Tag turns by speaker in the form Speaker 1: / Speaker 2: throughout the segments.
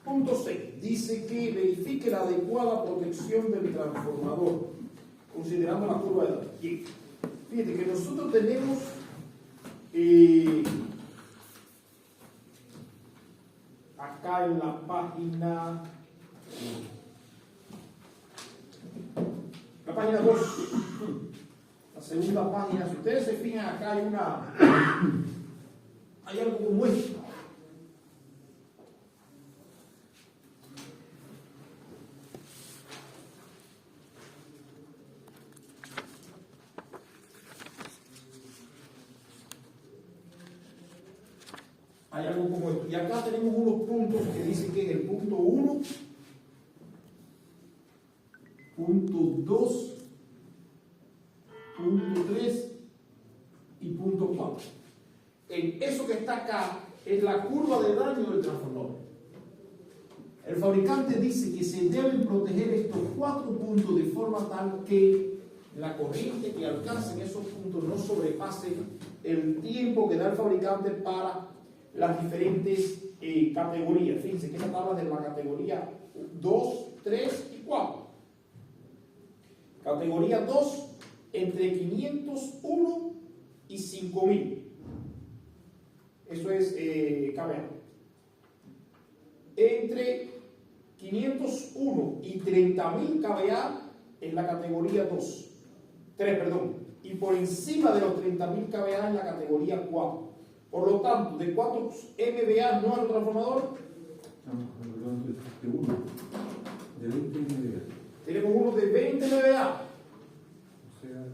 Speaker 1: Punto 6. Dice que verifique la adecuada protección del transformador, considerando la curva de daño. Bien. Fíjate que nosotros tenemos acá en la página 2, la segunda página, si ustedes se fijan acá hay algo como esto. Hay algo como esto. Y acá tenemos unos puntos que dicen que es el punto 1, punto 2, punto 3 y punto 4. Eso que está acá es la curva de daño del transformador. El fabricante dice que se deben proteger estos 4 puntos de forma tal que la corriente que alcancen esos puntos no sobrepase el tiempo que da el fabricante para las diferentes categorías. Fíjense que esta tabla es de la categoría 2, 3 y 4. Categoría 2, entre 501 y 5000. Eso es KVA. Entre 501 y 30.000 KVA es la categoría 2. 3, perdón. Y por encima de los 30.000 KVA es la categoría 4. Por lo tanto, ¿de cuántos MVA no es el transformador?
Speaker 2: Estamos hablando de uno, de 20 MVA.
Speaker 1: Tenemos uno de 20 MVA.
Speaker 2: O sea,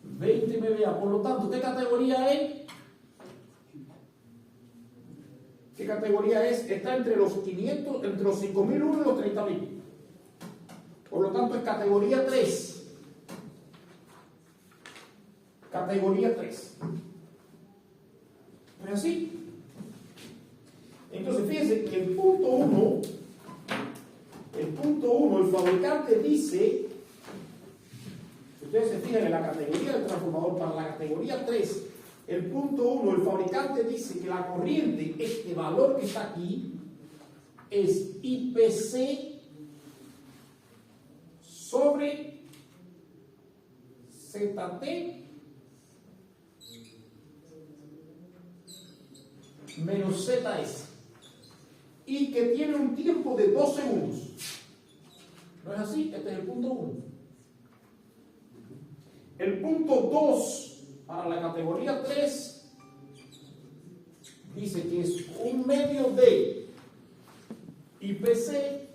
Speaker 1: 20 MVA. Por lo tanto, ¿qué categoría es? ¿Qué categoría es? Está entre los 500, entre los 5.001 y los 30.000. Por lo tanto, es categoría 3. Categoría 3. ¿No es así? Entonces, fíjense que el punto 1, el fabricante dice, si ustedes se fijan en la categoría del transformador, para la categoría 3, el punto 1, el fabricante dice que la corriente, este valor que está aquí, es IPC sobre ZT menos ZS, y que tiene un tiempo de 2 segundos. ¿No es así? Este es el punto 1. El punto 2 para la categoría 3 dice que es un medio de IPC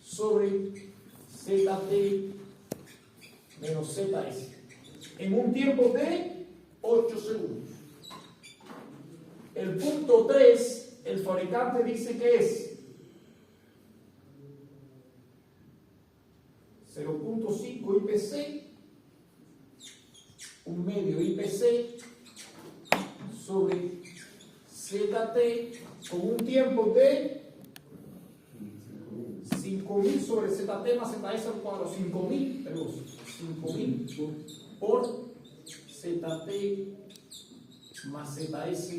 Speaker 1: sobre ZT menos ZS en un tiempo de 8 segundos. El punto 3, el fabricante dice que es 0.5 IPC, un medio IPC sobre ZT con un tiempo de 5.000 sobre ZT más ZS al cuadrado, 5.000, perdón, 5.000 por ZT más ZS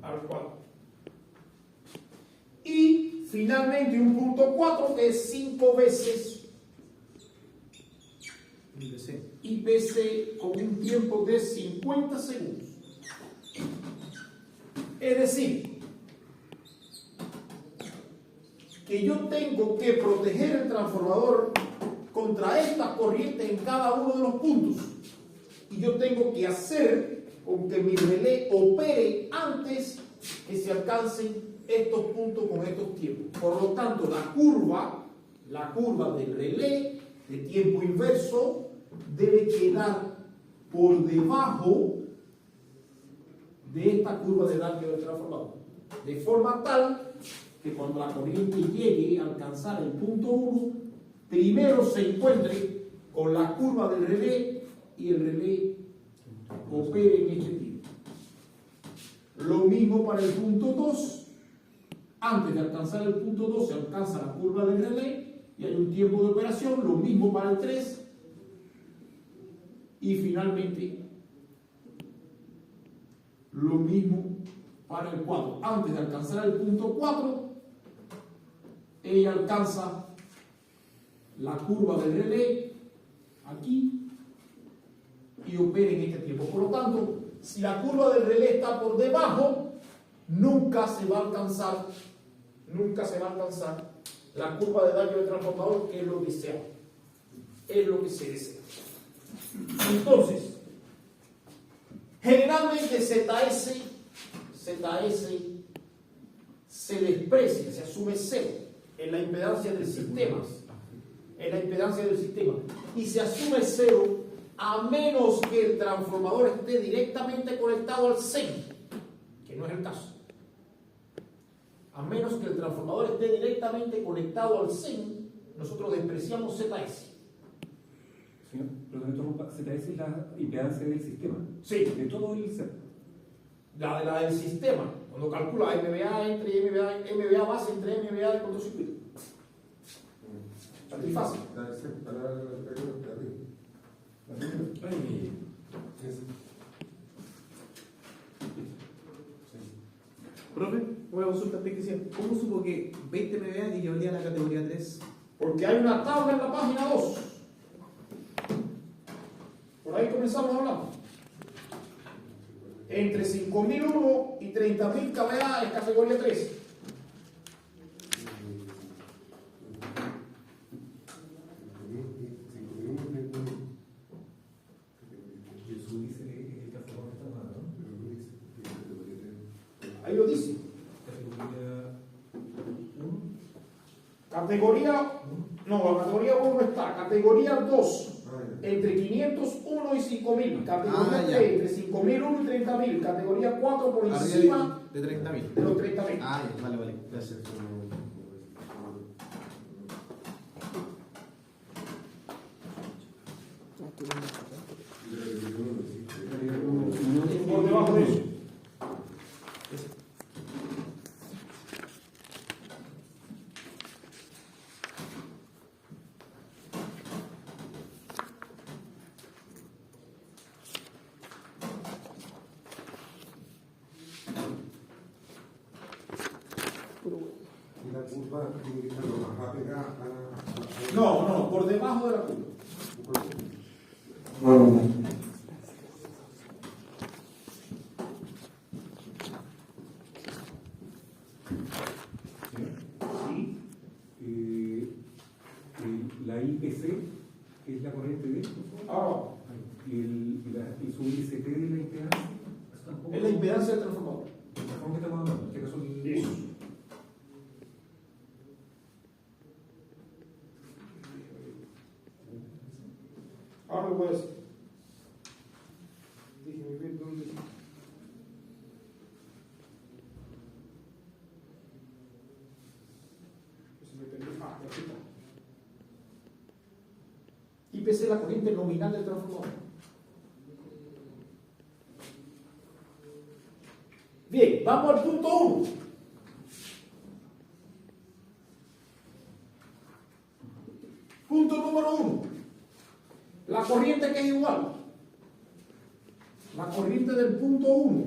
Speaker 1: al cuadrado. Y finalmente un punto 4 que es 5 veces IPC con un tiempo de 50 segundos. Es decir, que yo tengo que proteger el transformador contra esta corriente en cada uno de los puntos. Y yo tengo que hacer con que mi relé opere antes que se alcancen estos puntos con estos tiempos. Por lo tanto, la curva del relé de tiempo inverso debe quedar por debajo de esta curva de daño del transformador, de forma tal que cuando la corriente llegue a alcanzar el punto 1, primero se encuentre con la curva del relé y el relé opere en este tiempo. Lo mismo para el punto 2. Antes de alcanzar el punto 2 se alcanza la curva del relé y hay un tiempo de operación. Lo mismo para el 3. Y finalmente, lo mismo para el 4. Antes de alcanzar el punto 4, ella alcanza la curva del relé aquí y opera en este tiempo. Por lo tanto, si la curva del relé está por debajo, nunca se va a alcanzar la curva de daño del transformador, que es lo deseado. Es lo que se desea. Entonces, generalmente ZS se desprecia, se asume cero en la impedancia del sistema. Y se asume cero a menos que el transformador esté directamente conectado al CEN, que no es el caso. A menos que el transformador esté directamente conectado al CEN, nosotros despreciamos ZS.
Speaker 2: Señor, pero no me interrumpa, ZS es la impedancia del sistema.
Speaker 1: Sí.
Speaker 2: De todo el set.
Speaker 1: La del sistema, cuando calcula MVA entre MVA base entre MVA de cortocircuito. Está muy fácil.
Speaker 3: Profe, una consulta especial. ¿Cómo supo que 20 MVA equivalía a la categoría 3?
Speaker 1: Porque hay una tabla en la página 2. Por ahí comenzamos hablando. Entre 5001 y 30.000 kVA es categoría 3.
Speaker 2: Y el subdice es el transformador que está armado, ¿no?
Speaker 1: Ahí lo dice.
Speaker 2: Categoría 1.
Speaker 1: No, la categoría 1 no está. Categoría 2. Entre 501 y 5.000. Categoría 3, entre 5.001 y 30.000. Categoría 4 por encima
Speaker 3: de 30.000.
Speaker 1: de los 30.000.
Speaker 3: Ah, ya, vale, gracias.
Speaker 1: Por debajo de eso.
Speaker 4: Y la curva tiene que estar lo más rápida a
Speaker 1: No, por debajo de la curva. Sí.
Speaker 2: La IPC es la corriente de esto.
Speaker 1: Ahora,
Speaker 2: Y el subíndice T de la impedancia.
Speaker 1: es la impedancia del transformador.
Speaker 2: El transformador que estamos hablando. En este caso,
Speaker 1: Eso. Ahora lo voy a decir. Déjenme ver dónde. Se me perdió. Ah, aquí está. IPC es la corriente nominal del transformador. Bien, vamos al punto 1. Punto número 1. La corriente que es igual. La corriente del punto 1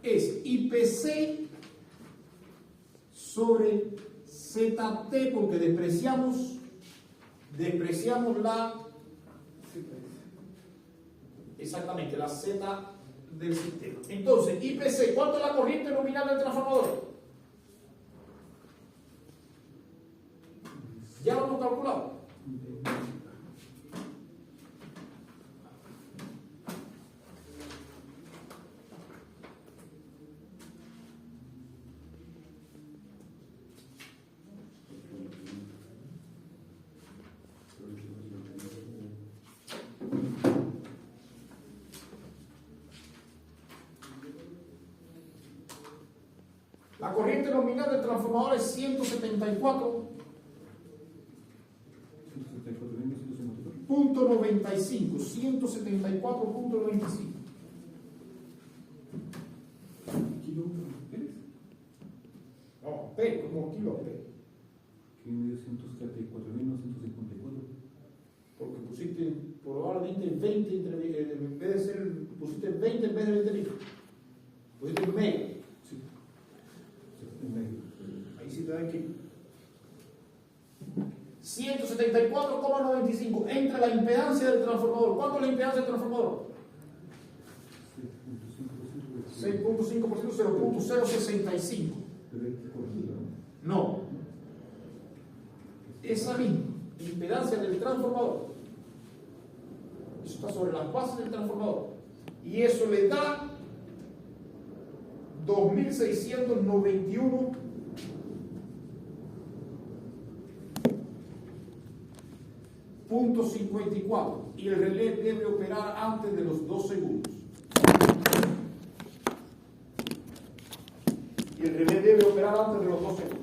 Speaker 1: es IPC sobre ZT, porque despreciamos la, exactamente, la Z del sistema. Entonces, IPC, ¿cuánto es la corriente nominal del transformador? Ya lo hemos calculado. La corriente nominal del transformador es 174.95. 174.95.
Speaker 2: ¿Kilo Pérez?
Speaker 1: No, P, como kilo P.
Speaker 2: Que me dio 174.954.
Speaker 1: Porque pusiste probablemente 20 en vez de ser, pusiste 20 en vez de 20 litros. Pusiste mega.
Speaker 2: Sí.
Speaker 3: va aquí.
Speaker 1: 174,95 entre la impedancia del transformador. ¿Cuánto es la impedancia del transformador? 6.5%, 0.065. No. Esa misma impedancia del transformador. Eso está sobre las bases del transformador. Y eso le da 2.691.54 y el relé debe operar antes de los 2 segundos. Y el relé debe operar antes de los 2 segundos.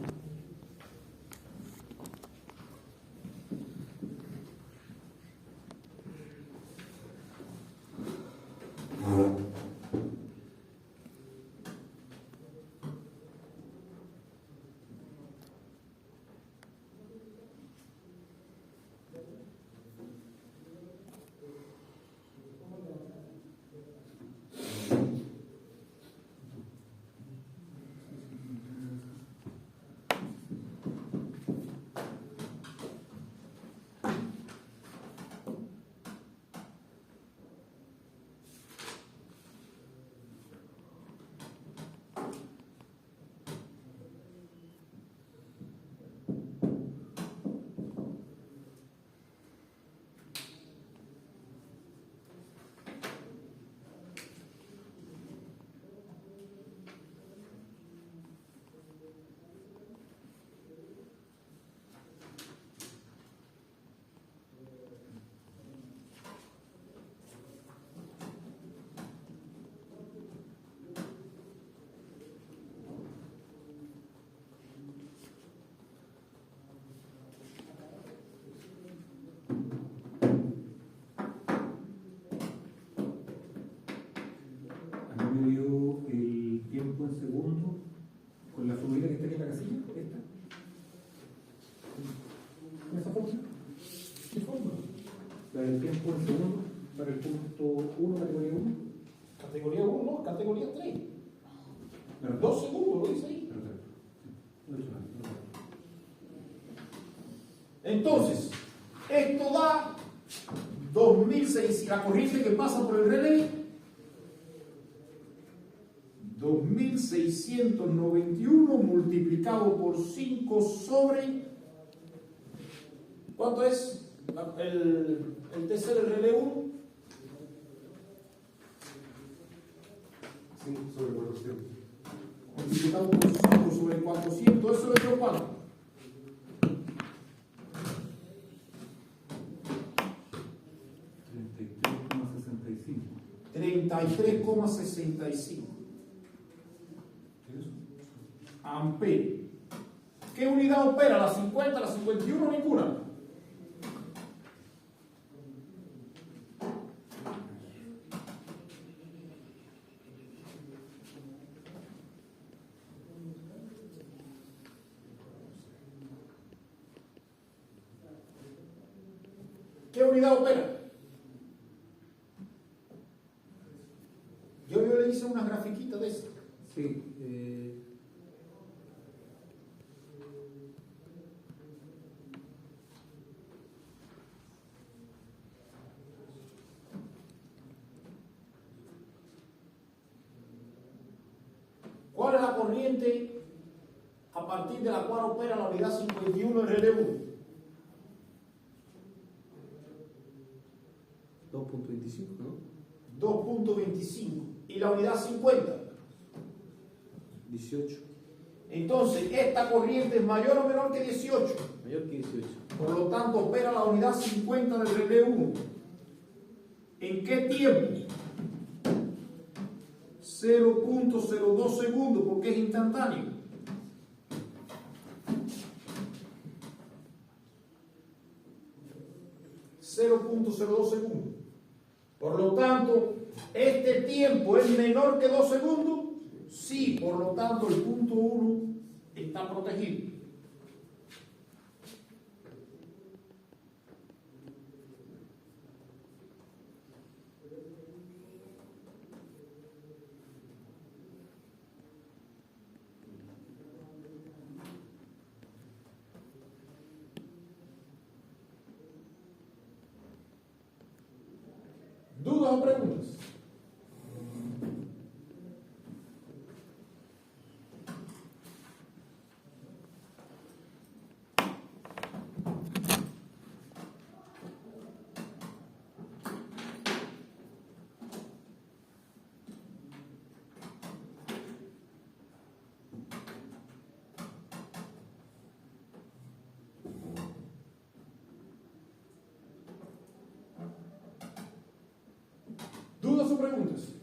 Speaker 2: El tiempo en segundo para el punto 1, categoría 1.
Speaker 1: Categoría 1, no, categoría 3.
Speaker 2: Pero
Speaker 1: 2 segundos, lo dice ahí.
Speaker 2: Perfecto.
Speaker 1: Entonces, esto da 2.600, la corriente que pasa por el relé, 2.691 multiplicado por 5 sobre, ¿cuánto es? El TC del relé 1.
Speaker 4: Sí, sobre 400.
Speaker 1: Multiplicado por 5 sobre 400, ¿eso le dio cuánto? 33,65 amperes. ¿Qué unidad opera? ¿La 50, la 51? Ninguna. ¿Qué unidad opera? Yo le hice una grafiquita de esa.
Speaker 3: Sí.
Speaker 1: ¿Cuál es la corriente a partir de la cual opera la unidad 51 del relé 1?
Speaker 3: 2.25, ¿no?
Speaker 1: 2.25. ¿Y la unidad 50?
Speaker 3: 18.
Speaker 1: Entonces, esta corriente es mayor o menor que 18.
Speaker 3: Mayor que 18.
Speaker 1: Por lo tanto, opera la unidad 50 del relé 1. ¿En qué tiempo? 0.02 segundos, porque es instantáneo. .02 segundos. Por lo tanto, ¿este tiempo es menor que 2 segundos? Sí, por lo tanto, el punto 1 está protegido. ¿Dudas o preguntas? ¿Dudas o preguntas?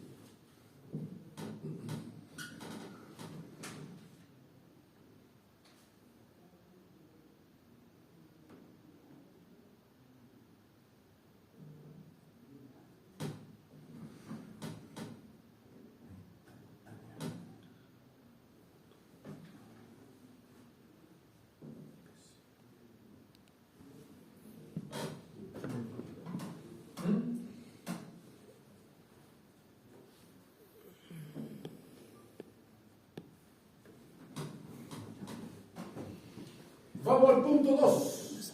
Speaker 1: Vamos al punto 2.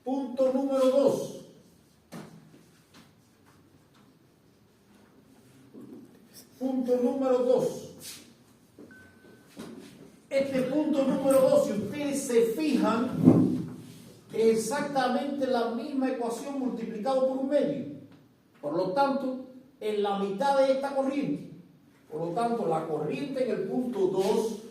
Speaker 1: Punto número 2. Punto número 2. Este punto número 2, si ustedes se fijan, es exactamente la misma ecuación multiplicado por un medio. Por lo tanto, en la mitad de esta corriente. Por lo tanto, la corriente en el punto 2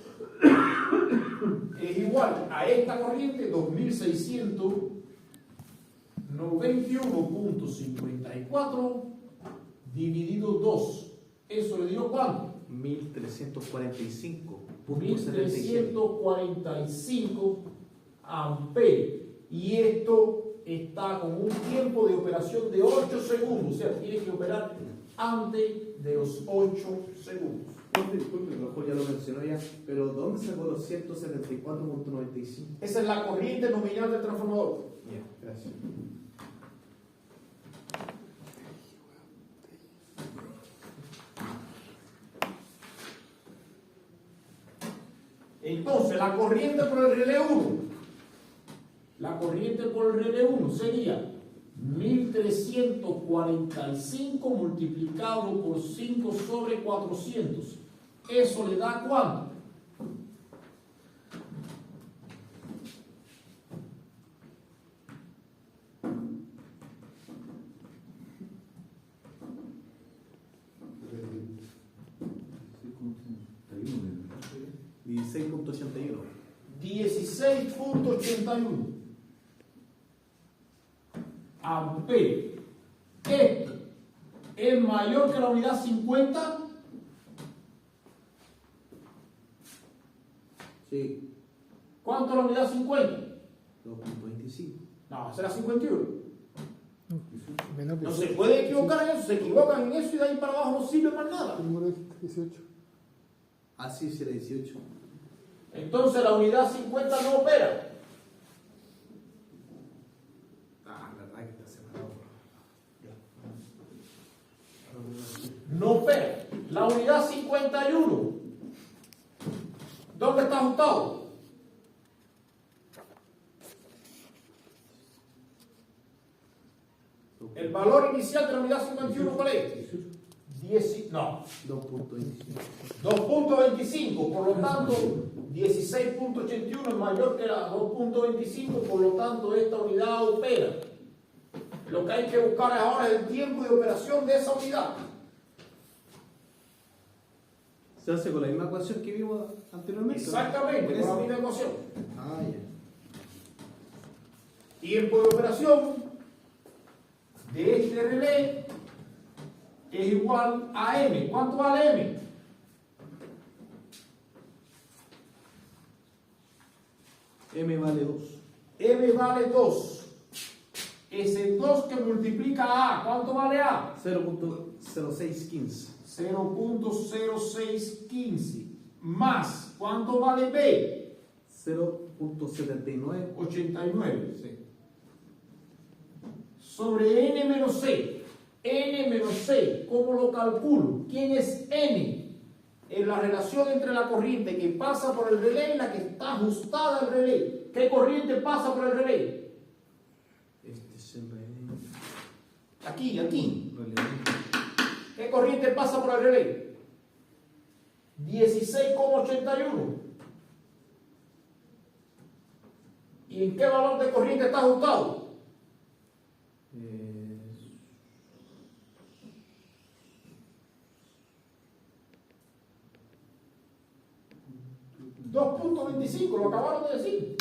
Speaker 1: es igual a esta corriente, 2691.54 dividido 2. ¿Eso le dio cuánto?
Speaker 3: 1345.
Speaker 1: 1345 amperios. Y esto está con un tiempo de operación de 8 segundos. O sea, tiene que operar antes de los 8 segundos.
Speaker 3: Disculpe, mejor ya lo mencionó ya, pero ¿dónde sacó los 174.95?
Speaker 1: Esa es la corriente nominal del transformador.
Speaker 3: Ya, gracias.
Speaker 1: Entonces, la corriente por el relé 1. La corriente por el relé 1 sería 1345 multiplicado por 5 sobre 400. ¿Eso le da cuánto?
Speaker 2: Sí,
Speaker 3: 16.81.
Speaker 1: 16.81 amperios. Esto es mayor que la unidad 50.
Speaker 3: Sí,
Speaker 1: ¿Cuánto es la unidad 50?
Speaker 3: 2.25.
Speaker 1: No, será 51.
Speaker 5: Menos
Speaker 1: No se puede equivocar en eso, se equivocan en eso y de ahí para abajo no sirve más nada.
Speaker 5: número 18.
Speaker 3: Así será 18.
Speaker 1: Entonces la unidad 50 no opera.
Speaker 3: Ah, la verdad que está separado.
Speaker 1: No opera. La unidad 51. ¿Dónde está ajustado? El valor inicial de la unidad 51, ¿cuál es? 10, no,
Speaker 3: 2.25.
Speaker 1: 2.25, por lo tanto 16.81 es mayor que la 2.25, por lo tanto esta unidad opera. Lo que hay que buscar ahora es el tiempo de operación de esa unidad.
Speaker 3: Se hace con la misma ecuación que vimos anteriormente.
Speaker 1: Exactamente, con la misma ecuación.
Speaker 3: Ah, ya.
Speaker 1: Tiempo de operación de este relé es igual a M. ¿Cuánto vale M?
Speaker 3: M vale 2.
Speaker 1: M vale 2. Ese 2 que multiplica a A, ¿cuánto vale A?
Speaker 3: 0.0615.
Speaker 1: 0.0615 más, ¿cuánto vale B?
Speaker 3: 0.79.
Speaker 1: 89.
Speaker 3: Sí.
Speaker 1: Sobre N menos C. N menos C, ¿cómo lo calculo? ¿Quién es N? Es la relación entre la corriente que pasa por el relé y la que está ajustada al relé. ¿Qué corriente pasa por el relé?
Speaker 3: Este es el relé.
Speaker 1: Aquí.
Speaker 3: Relé.
Speaker 1: ¿Qué corriente pasa por el relé? 16,81. ¿Y en qué valor de corriente está ajustado?
Speaker 3: Eh,
Speaker 1: 2.25, lo acabaron de decir.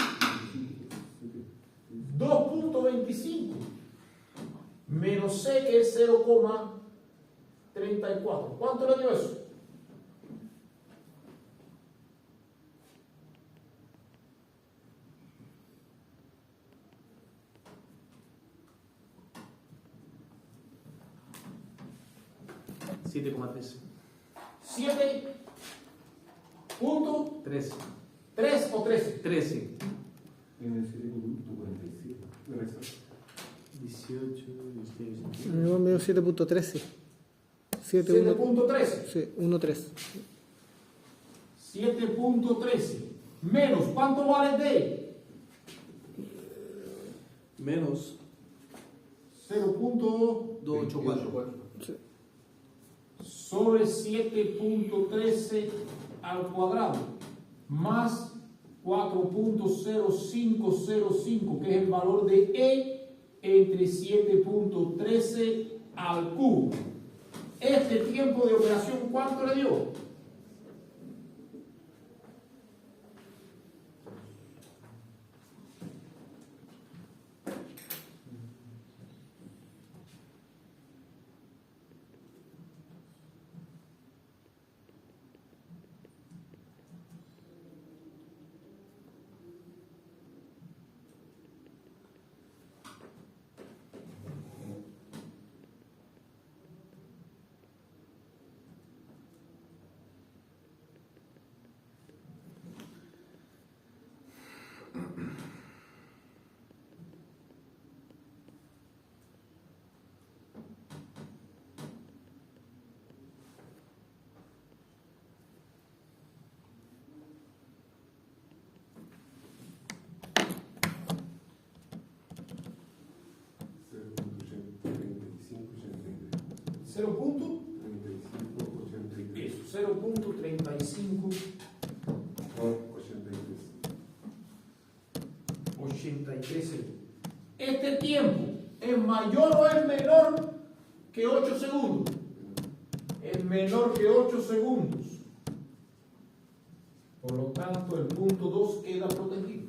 Speaker 1: 2.25 menos C, que es 0,34. ¿Cuánto le dio eso?
Speaker 3: $7,13.
Speaker 1: 7.3
Speaker 3: 13.
Speaker 1: o 13.
Speaker 3: 13.
Speaker 2: En el 7.47. Me resta.
Speaker 3: 18, 16.
Speaker 5: Mi me dio 7.13. 7.1.
Speaker 1: 7.13.
Speaker 5: Sí, 1.3.
Speaker 1: 7.13 menos, ¿cuánto vale D?
Speaker 3: Menos
Speaker 1: 0.284
Speaker 5: Sí.
Speaker 1: sobre 7.13 al cuadrado más 4.0505, que es el valor de E entre 7.13 al cubo. Este tiempo de operación, ¿cuánto le dio? Cero punto
Speaker 2: 35, 83.
Speaker 1: eso, 0.35 83 segundos. Este tiempo es mayor o es menor que 8 segundos. Es menor que 8 segundos. Por lo tanto, el punto 2 queda protegido.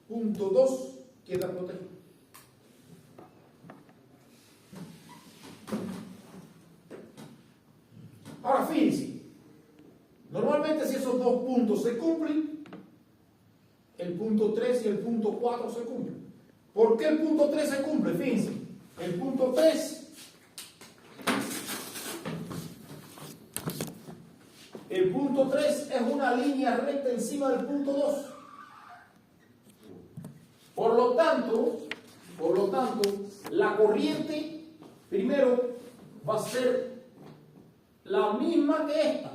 Speaker 1: Punto 2 queda protegido. Ahora fíjense, normalmente si esos dos puntos se cumplen, el punto 3 y el punto 4 se cumplen. ¿Por qué el punto 3 se cumple? Fíjense, el punto 3 es una línea recta encima del punto 2. Por lo tanto, la corriente primero va a ser la misma que esta.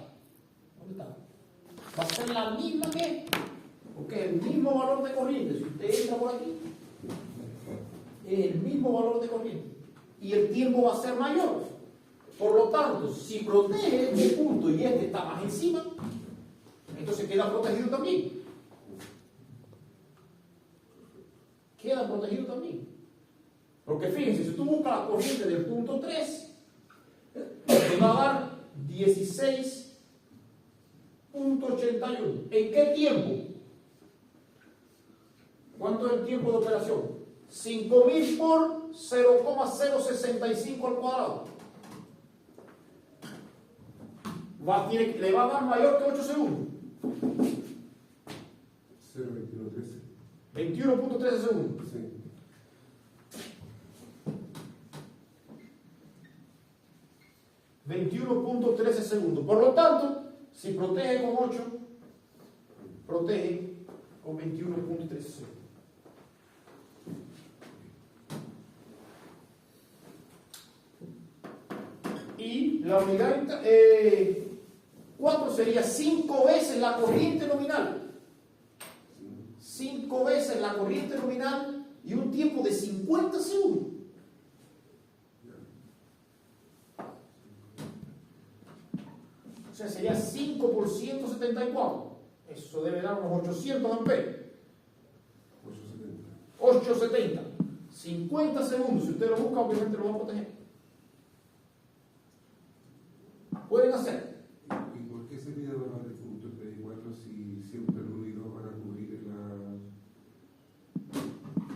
Speaker 1: ¿Dónde está? Va a ser la misma que esta. Porque es el mismo valor de corriente. Si usted entra por aquí, es el mismo valor de corriente. Y el tiempo va a ser mayor. Por lo tanto, si protege este punto y este está más encima, entonces queda protegido también. Queda protegido también. Porque fíjense, si tú buscas la corriente del punto 3, te va a dar 16.81. ¿En qué tiempo? ¿Cuánto es el tiempo de operación? 5.000 por 0,065 al cuadrado. Le va a dar mayor que 8 segundos.
Speaker 4: 0.2113.
Speaker 1: 21.13 segundos.
Speaker 4: Sí.
Speaker 1: .13 segundos. Por lo tanto, si protege con 8, protege con 21.13 segundos. Y la unidad 4 sería 5 veces la corriente nominal. 5 veces la corriente nominal y un tiempo de 50 segundos. O sea, sería 5 por 174. Eso debe dar unos 800 amperes. 870. 50 segundos. Si usted lo busca, obviamente lo va a proteger. Pueden hacer.
Speaker 4: ¿Y por qué se pide bajar el punto 3 y 4 si siempre el ruido van a cubrir la...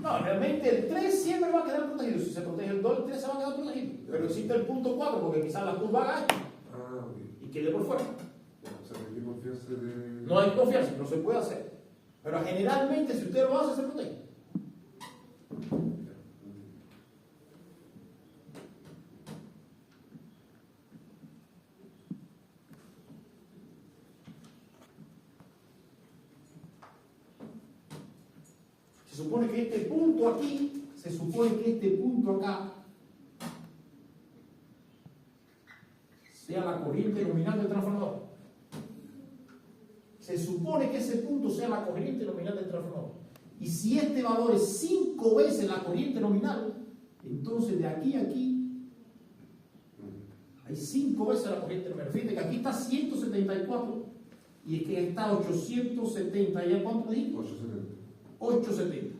Speaker 1: No, realmente el 3 siempre va a quedar protegido. Si se protege el 2, el 3 se va a quedar protegido. Pero existe el punto 4 porque quizás la curva haga esto
Speaker 4: Ah, ok.
Speaker 1: y quede por fuera.
Speaker 4: O sea, hay que confiarse de...
Speaker 1: No hay confianza, no se puede hacer. Pero generalmente, si usted lo hace, se protege. Se supone que este punto aquí, se supone que este punto acá sea la corriente nominal del transformador. Se supone que ese punto sea la corriente nominal del transformador. Y si este valor es 5 veces la corriente nominal, entonces de aquí a aquí hay 5 veces la corriente nominal. Fíjate que aquí está 174 y es que está 870. ¿Ya cuánto dijiste?
Speaker 4: 870.
Speaker 1: 870.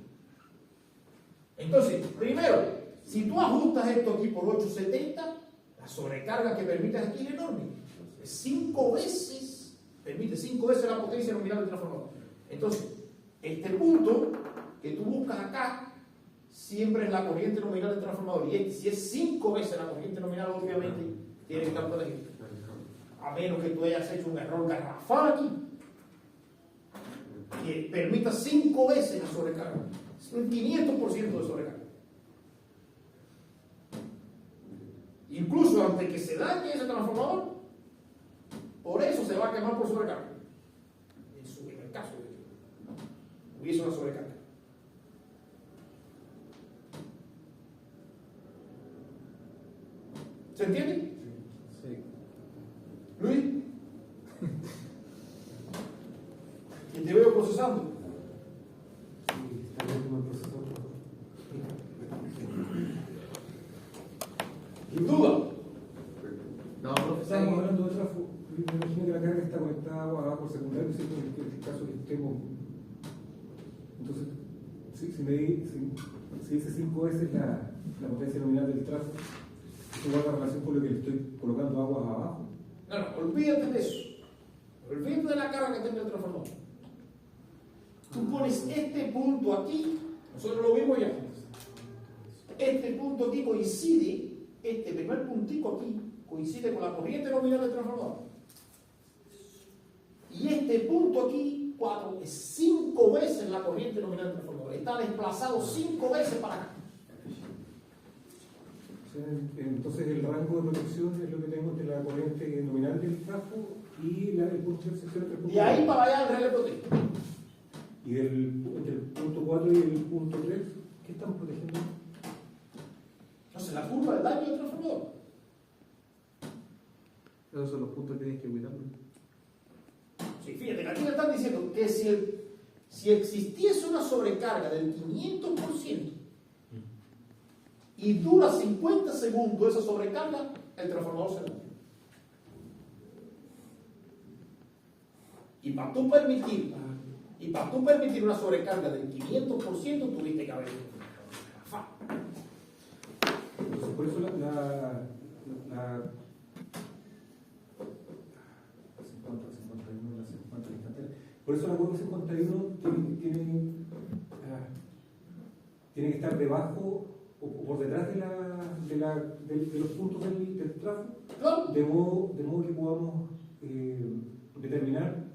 Speaker 1: Entonces, primero, si tú ajustas esto aquí por 870, la sobrecarga que permite aquí es enorme. Es 5 veces, permite 5 veces la potencia nominal del transformador. Entonces, este punto que tú buscas acá, siempre es la corriente nominal del transformador. Y si es 5 veces la corriente nominal, obviamente, tiene que estar protegido. A menos que tú hayas hecho un error garrafal aquí, que permita 5 veces la sobrecarga, un 500% de sobrecarga. Incluso antes que se dañe ese transformador, por eso se va a quemar por sobrecarga. En el caso de que hubiese una sobrecarga. ¿Se entiende?
Speaker 3: Sí.
Speaker 1: Luis, y te veo procesando.
Speaker 2: Sí, está bien como el procesador.
Speaker 1: Sin duda.
Speaker 3: No, profe,
Speaker 2: Estamos hablando de otra. Me imagino que la carga está conectada a por secundario, ¿cierto? En el caso que estemos. Entonces, si dice 5 veces la potencia nominal del tráfico, ¿eso guarda relación con lo que le estoy colocando aguas abajo?
Speaker 1: No, olvídate de eso. Olvídate de la carga que tenga el transformador. Tú pones este punto aquí, nosotros lo vimos ya. Este punto aquí coincide, este primer puntico aquí, coincide con la corriente nominal del transformador. Y este punto aquí, 4, es 5 veces la corriente nominal del transformador. Está desplazado 5 veces para acá.
Speaker 2: Entonces el rango de protección es lo que tengo entre la corriente nominal del tráfico y el punto de sección entre el punto
Speaker 1: Y ahí
Speaker 2: 4.
Speaker 1: para allá el relé protege.
Speaker 2: Y entre el punto 4 y el punto 3, ¿qué están protegiendo?
Speaker 1: Entonces la curva del daño del transformador.
Speaker 3: Esos son los puntos que tienes que cuidar.
Speaker 1: Sí, fíjate, que aquí le están diciendo que si existiese una sobrecarga del 500% y dura 50 segundos esa sobrecarga, el transformador se rompe. Y para tú permitir una sobrecarga del 500%, tuviste que haber hecho una garrafal.
Speaker 2: Entonces por eso la 51, la 50 instantánea. Por eso la curva 51 tiene que estar debajo o por detrás de los puntos del tráfico,
Speaker 1: ¿Claro?
Speaker 2: de modo que podamos determinar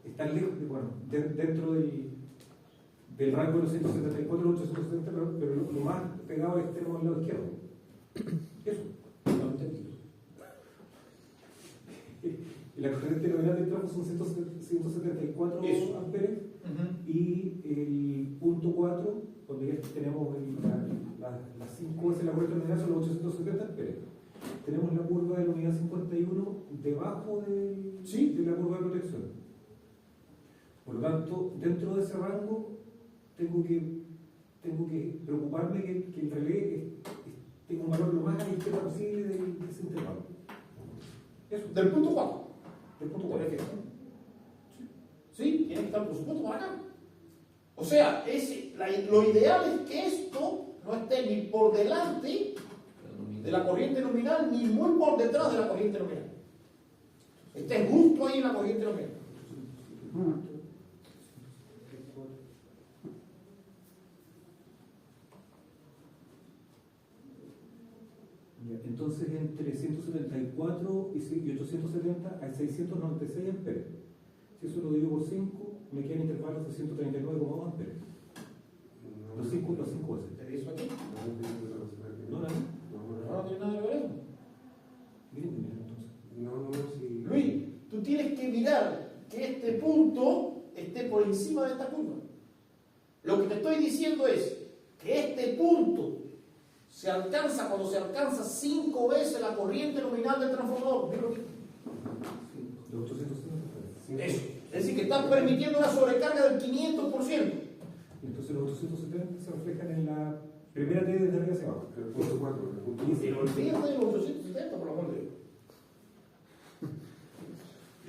Speaker 2: estar lejos, dentro del rango de los 174 a los 870, pero lo más pegado es que tenemos al lado izquierdo. Eso, no entendí. Y la corriente nominal del tráfico son 174
Speaker 1: Eso.
Speaker 2: amperes. Y el punto 4, donde ya tenemos las 5 veces la corriente nominal, son los 870 amperes. Tenemos la curva de la unidad 51 debajo de la curva de protección. Por lo tanto, dentro de ese rango, tengo que preocuparme que el relé tenga un valor lo más a la izquierda posible de ese intervalo. Eso,
Speaker 1: Del punto 4.
Speaker 2: del punto
Speaker 1: Tiene
Speaker 2: 4.
Speaker 1: que estar. Sí, tiene que estar por supuesto para acá. O sea, lo ideal es que esto no esté ni por delante de la corriente nominal ni muy por detrás de la corriente nominal. Esté justo ahí en la corriente nominal.
Speaker 2: Ya, entonces, entre 174 y 870 hay 696 amperes. Si eso lo divido por 5, me quedan intervalos de 139,2 amperes. Los 5 veces.
Speaker 1: ¿Te dice aquí?
Speaker 2: No, no,
Speaker 1: No tiene nada que ver eso.
Speaker 2: miren entonces.
Speaker 4: No, sí.
Speaker 1: Luis, tú tienes que mirar que este punto esté por encima de esta curva. Lo que te estoy diciendo es que este punto se alcanza cuando se alcanza 5 veces la corriente nominal del transformador. Mira aquí.
Speaker 2: De 870.
Speaker 1: Eso. Es decir, que están permitiendo una sobrecarga del 500%.
Speaker 2: Entonces los 870 se reflejan en la primera T desde arriba hacia abajo.
Speaker 4: El punto 4, el punto
Speaker 1: Y se olvida de los 870, por lo menos.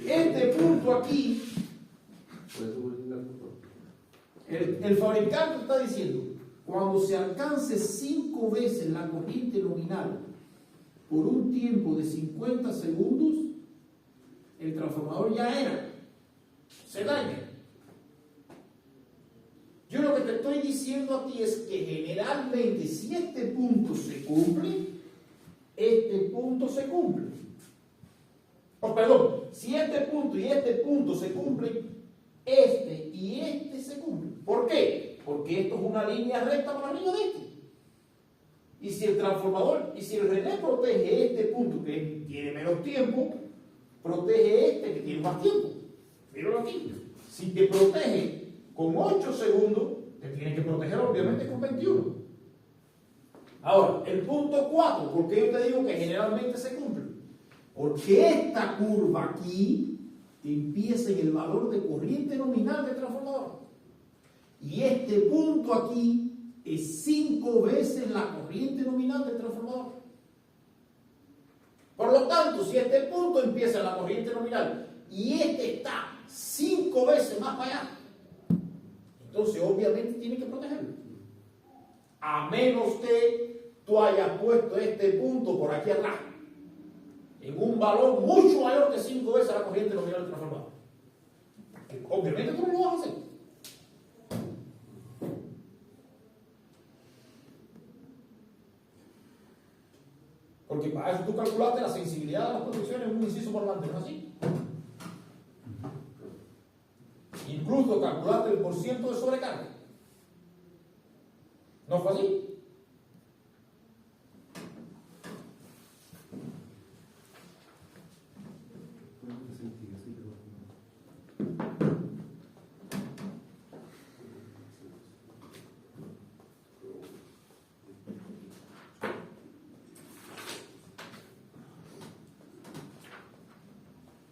Speaker 1: Este punto aquí, el fabricante está diciendo, cuando se alcance 5 veces la corriente nominal por un tiempo de 50 segundos, el transformador ya se daña. Yo lo que te estoy diciendo a ti es que generalmente si este punto se cumple, este punto se cumple. Perdón, si este punto y este punto se cumplen, este y este se cumplen. ¿Por qué? Porque esto es una línea recta para arriba de este. Y si el transformador, y si el relé protege este punto que tiene menos tiempo, protege este que tiene más tiempo. Míralo aquí. Si te protege con 8 segundos, te tiene que proteger obviamente con 21. Ahora, el punto 4, ¿por qué yo te digo que generalmente se cumple? Porque esta curva aquí empieza en el valor de corriente nominal del transformador. Y este punto aquí es 5 veces la corriente nominal del transformador. Por lo tanto, si este punto empieza en la corriente nominal y este está 5 veces más para allá, entonces obviamente tiene que protegerlo. A menos que tú hayas puesto este punto por aquí atrás en un valor mucho mayor que 5 veces la corriente nominal del transformador. Obviamente tú no lo vas a hacer. Porque para eso tú calculaste la sensibilidad de las protecciones en un inciso por delante, ¿no es así? Incluso calculaste el porciento de sobrecarga. ¿No fue así?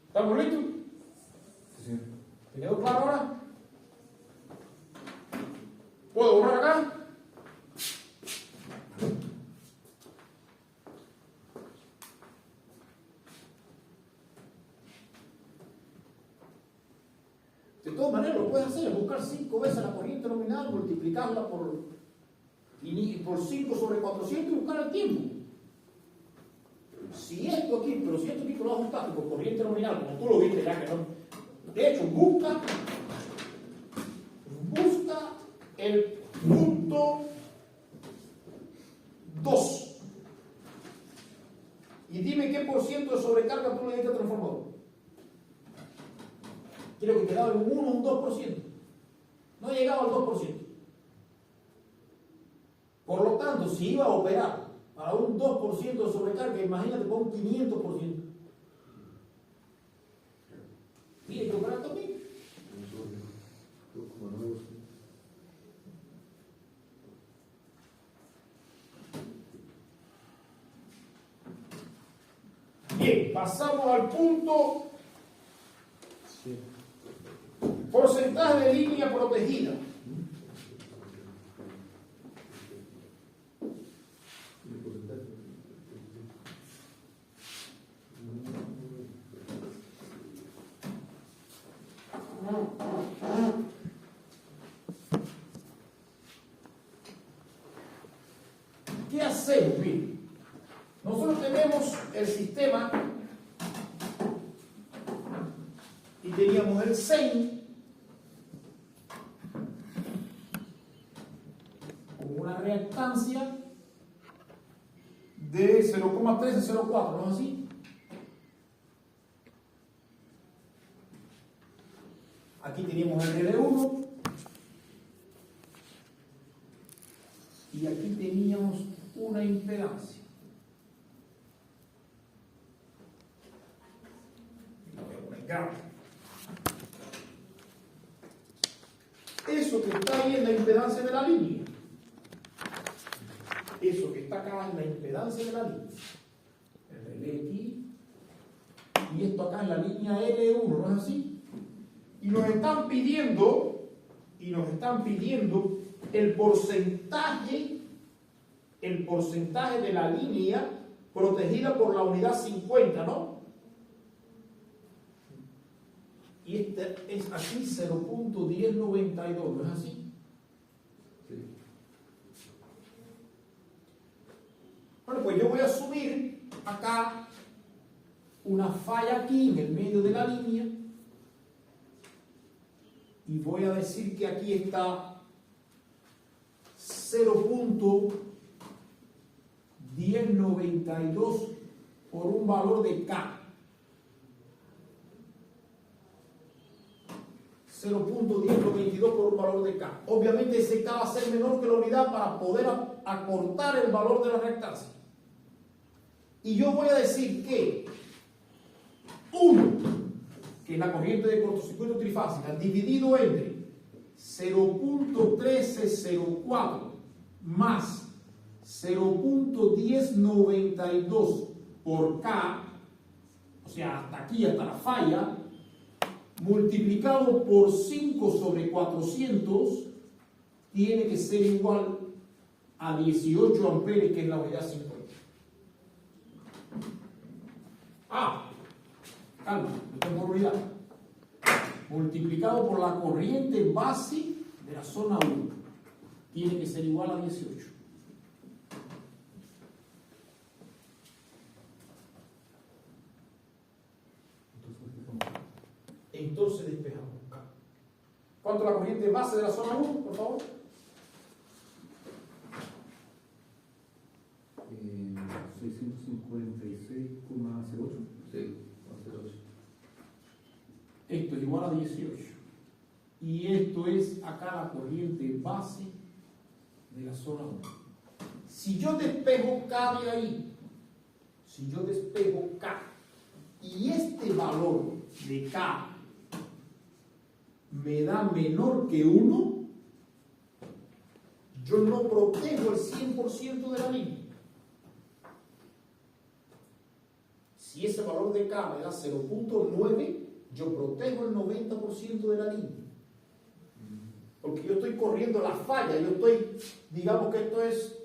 Speaker 1: ¿Estamos listos?
Speaker 2: Sí.
Speaker 1: ¿Te quedó claro ahora? ¿Puedo borrar acá? De todas maneras lo puedes hacer, buscar 5 veces la corriente nominal, multiplicarla por 5 sobre 400 y buscar el tiempo. Si esto aquí lo ajustaste por corriente nominal, como tú lo viste ya que no. De hecho, busca el punto 2 y dime qué porciento de sobrecarga tú le diste al transformador. Quiero que quedaba en un 1 o un 2%. No llegaba al 2%. Por lo tanto, si iba a operar para un 2% de sobrecarga, imagínate con un 500%. Tiene que operar también. Bien, pasamos al punto Porcentaje de línea protegida. ¿Qué hacemos? Miren, nosotros tenemos el sistema y teníamos el SEIN con una reactancia de 0,1304, ¿no es así? Aquí teníamos el RD1 y aquí teníamos una impedancia. Lo voy a poner grave. Eso que está ahí es la impedancia de la línea. Eso que está acá es la impedancia de la línea. El relé aquí. Y esto acá es la línea L1, ¿no es así? Y nos están pidiendo el porcentaje de la línea protegida por la unidad 50, ¿no? Y este es aquí 0.1092, ¿no es así?
Speaker 2: Sí.
Speaker 1: Bueno, pues yo voy a asumir acá una falla aquí en el medio de la línea y voy a decir que aquí está 0.1092 por un valor de K. 0.1092 por un valor de K. Obviamente ese K va a ser menor que la unidad para poder acortar el valor de la reactancia. Y yo voy a decir que 1, que es la corriente de cortocircuito trifásica, dividido entre 0.1304 más 0.1092 por K, o sea, hasta aquí, hasta la falla, multiplicado por 5 sobre 400, tiene que ser igual a 18 amperes, que es la unidad 50. Calma, esto es por unidad. Multiplicado por la corriente base de la zona 1, tiene que ser igual a 18. Entonces despejamos. ¿Cuánto es la corriente base de la zona 1, por favor?
Speaker 2: 656,08.
Speaker 3: Sí.
Speaker 1: Esto es igual a 18. Y esto es acá la corriente base de la zona 1. Si yo despejo K de ahí, si yo despejo K, y este valor de K me da menor que 1, yo no protejo el 100% de la línea. Si ese valor de K me da 0.9, yo protejo el 90% de la línea. Porque yo estoy corriendo la falla, digamos que esto es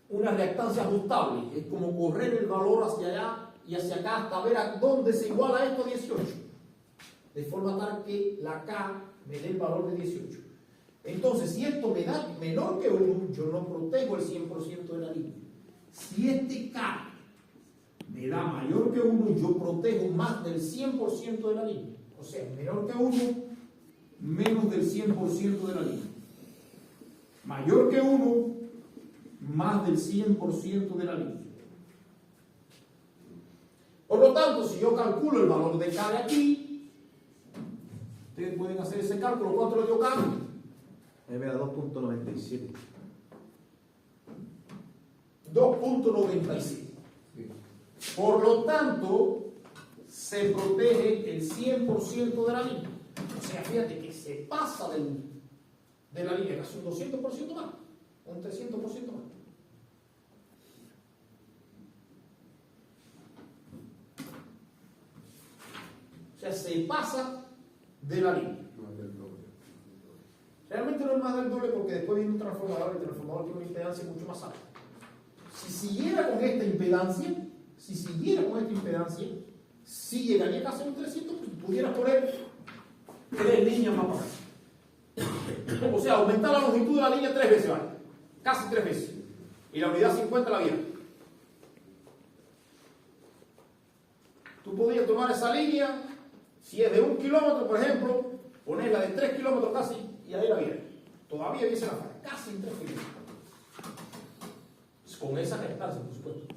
Speaker 1: una reactancia ajustable, es como correr el valor hacia allá y hacia acá hasta ver a dónde se iguala esto a 18. De forma tal que la K me dé el valor de 18. Entonces, si esto me da menor que 1, yo no protejo el 100% de la línea. Si este K me da mayor que 1, yo protejo más del 100% de la línea. O sea, menor que 1, menos del 100% de la línea. Mayor que 1, más del 100% de la línea. Por lo tanto, si yo calculo el valor de K de aquí, ustedes pueden hacer ese cálculo. ¿Cuánto le dio K?
Speaker 3: Me da 2.97.
Speaker 1: 2.97. Por lo tanto, se protege el 100% de la línea. O sea, fíjate que se pasa de la línea, casi un 200% más, un 300% más. O sea, se pasa de la línea. porque después viene un transformador y el transformador tiene una impedancia mucho más alta. Si siguiera con esta impedancia, si llegaría casi a un 300, pues pudiera poner 3 líneas más para acá. O sea, aumentar la longitud de la línea 3 veces, ¿vale? Casi 3 veces. Y la unidad 50 la viera. Tú podrías tomar esa línea, si es de 1 kilómetro, por ejemplo, ponerla de 3 kilómetros casi, y ahí la viera. Todavía viese la falla, casi en 3 kilómetros. Con esa distancia, por supuesto.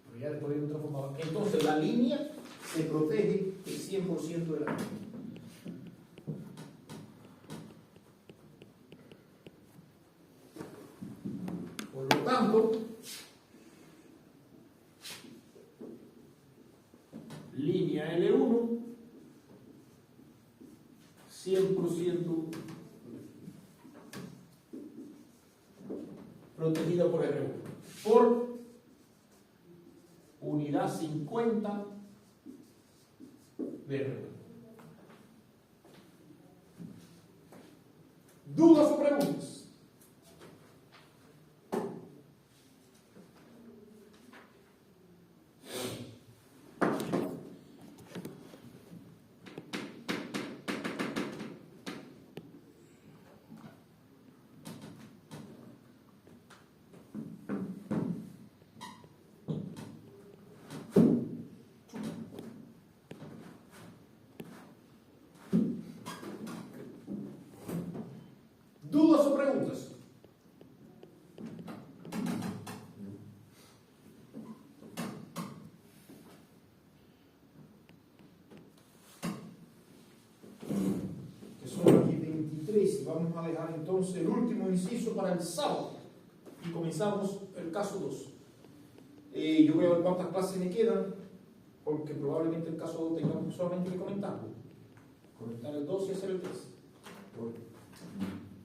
Speaker 1: Pero ya después viene un transformador. Entonces la línea se protege el 100% de la línea. Por lo tanto, línea L1, 100% protegida por R1, por unidad 50 de R1. ¿Dudas o preguntas? ¿Dudas o preguntas? Que son aquí 23 y vamos a dejar entonces el último inciso para el sábado y comenzamos el caso 2. Yo voy a ver cuántas clases me quedan porque probablemente el caso 2 tengamos solamente que comentarlo. Comentar el 2 y hacer el 3.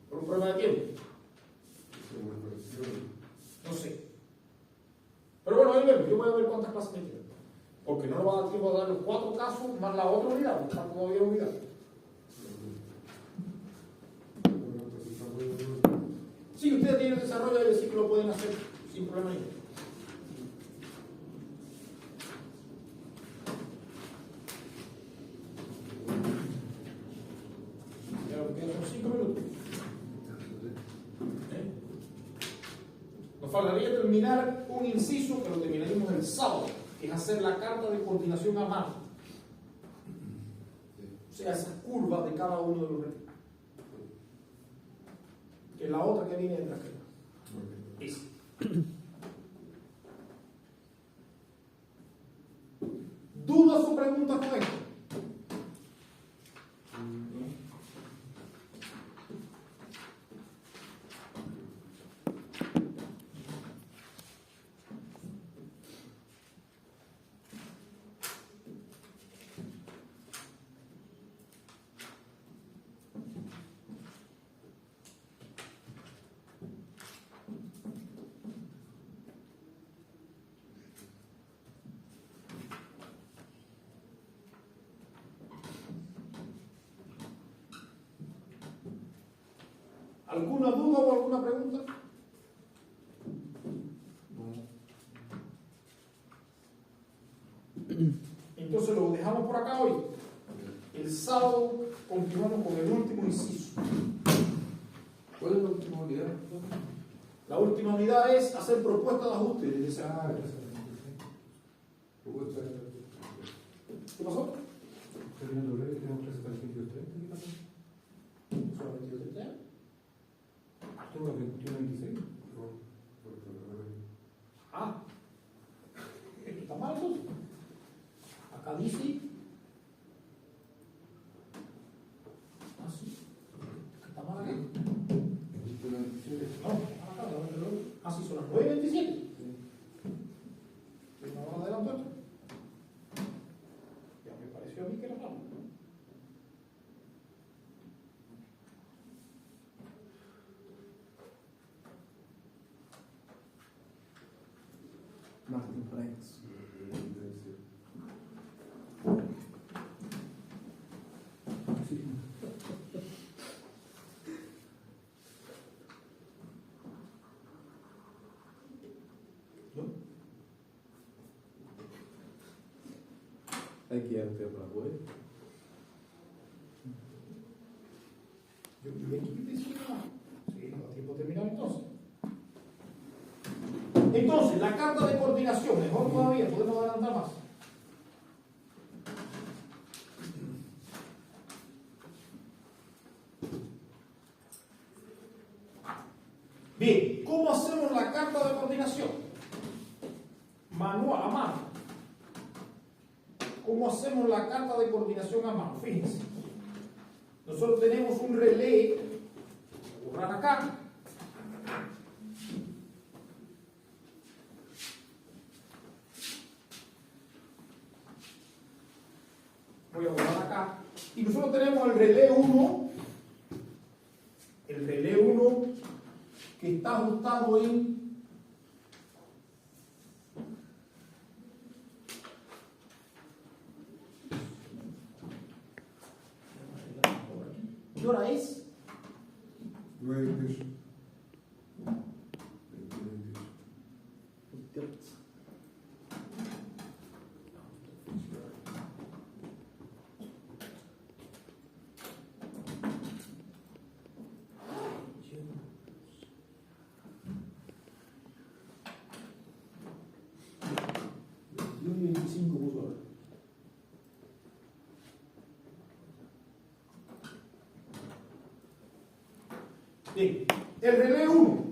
Speaker 1: Por un problema de tiempo. No sé. Pero bueno, ahí vemos. Yo voy a ver cuántas clases me quedan. Porque no nos va a dar tiempo a dar los 4 casos más la otra unidad. No está todavía unidad. Sí, ustedes tienen el desarrollo y decir que lo pueden hacer sin problema ninguno. Ya lo que quedan son 5 minutos. Nos faltaría terminar un inciso que lo terminaremos el sábado, que es hacer la carta de coordinación a mano. O sea, esas curvas de cada uno de los rectángulos. Que es la otra que viene detrás. Esa. ¿Dudas o preguntas con esto? ¿Alguna duda o alguna pregunta? Entonces lo dejamos por acá hoy. El sábado continuamos con el último inciso.
Speaker 4: ¿Cuál es la última unidad?
Speaker 1: La última unidad es hacer propuestas de ajuste. ¿Qué pasó?
Speaker 2: Terminando breve, tenemos clase para el 22:30.
Speaker 1: ¿Solamente yo te
Speaker 2: Tengo una 21:26.
Speaker 1: Ah, esto está mal entonces. Acá dice. Ah, sí. Está mal acá. No, acá, ah, sí, son las 9:27. Una hora adelantó esto. Ya me pareció a mí que era raro.
Speaker 3: Martin Franks. Hay que dar para poder.
Speaker 1: Yo vi aquí que te decía, sí, no da tiempo de terminar entonces. Entonces, la carta de coordinación, mejor todavía, podemos adelantar más. Bien, ¿cómo hacemos la carta de coordinación? Manual, a mano. ¿Cómo hacemos la carta de coordinación a mano? Fíjense. Nosotros tenemos un relé, voy a borrar acá. Voy a borrar acá. Y nosotros tenemos el relé 1. El relé 1 que está ajustado en ¿qué hora es?
Speaker 4: 9:28.
Speaker 3: 28.
Speaker 1: Y 25 puso ahora. Bien, el relé 1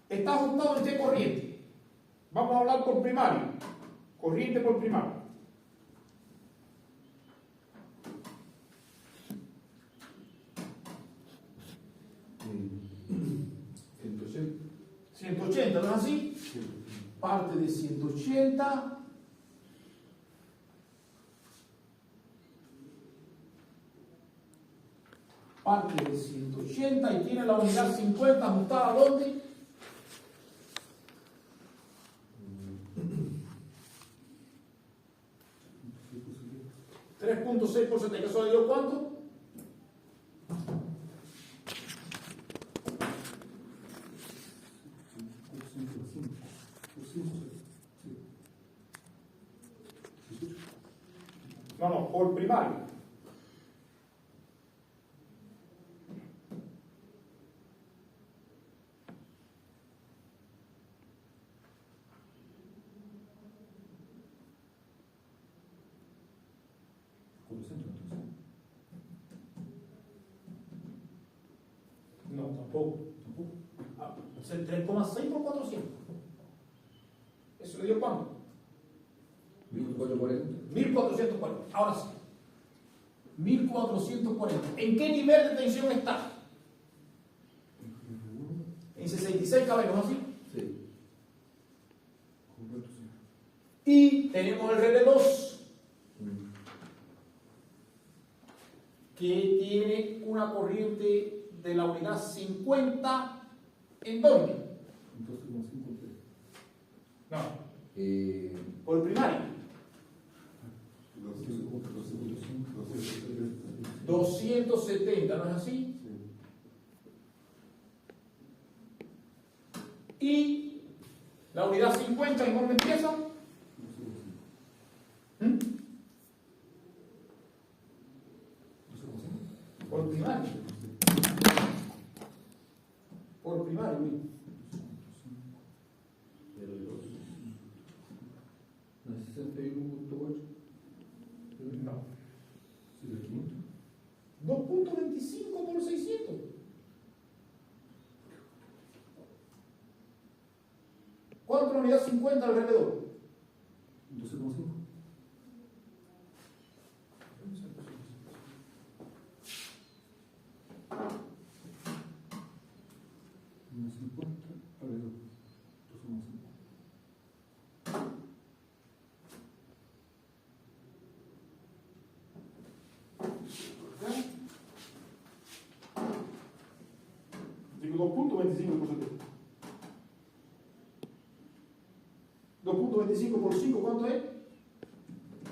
Speaker 1: está ajustado en qué corriente. Vamos a hablar por primario. Corriente por primario.
Speaker 2: Entonces,
Speaker 1: 180, ¿no es así? Parte de 180. Parte de 180 y tiene la unidad 50 ajustada ¿a dónde? 3.6 por 70, ¿eso le dio cuánto? No, por primario. No, tampoco. Ah, es el 3,6 por 400. ¿Eso le dio cuánto?
Speaker 2: 1440.
Speaker 1: 1440. Ahora sí. 1440. ¿En qué nivel de tensión está? En 66 caballos, ¿no así?
Speaker 2: Sí.
Speaker 1: Y tenemos el relé 2, que tiene una corriente de la unidad 50. ¿En dónde? No, por el primario. 270, ¿no es así? Y la unidad 50, ¿en dónde empieza? ¿Mm? Por primario. Por primario, Luis. No. 2.25 por 600. ¿Cuánto es la unidad 50 alrededor?
Speaker 2: 12,5. Unos 50 alrededor. 12,5.
Speaker 1: Digo 2.25 por 70. 2.25 por 5, ¿cuánto es?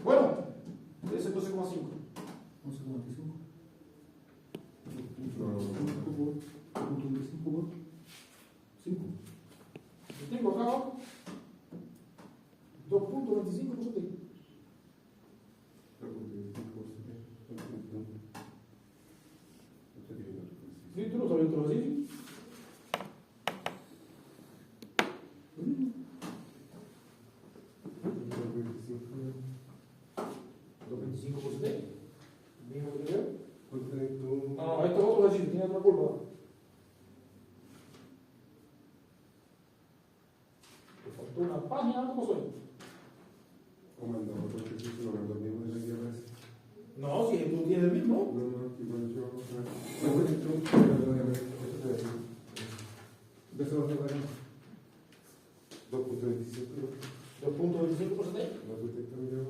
Speaker 1: Bueno, debe ser 12,5.
Speaker 2: 11,25. 2.25 por 5.
Speaker 1: Yo tengo acá 2.25 por 70. 225 por 7. Mismo que yo.
Speaker 4: ¿Cuánto tenés tú?
Speaker 1: No, esto es otro decir, tiene otra curva. Te faltó una página, ¿cómo soy?
Speaker 4: ¿O mandó otro ejercicio? ¿Lo mandó el mismo de la que aparece?
Speaker 1: No, si tú tienes el mismo.
Speaker 4: No, no, igual yo. No, bueno, esto.
Speaker 2: De eso no pagamos.
Speaker 4: 2.25.
Speaker 1: 2.25 por 7.
Speaker 4: La arquitecta me dio.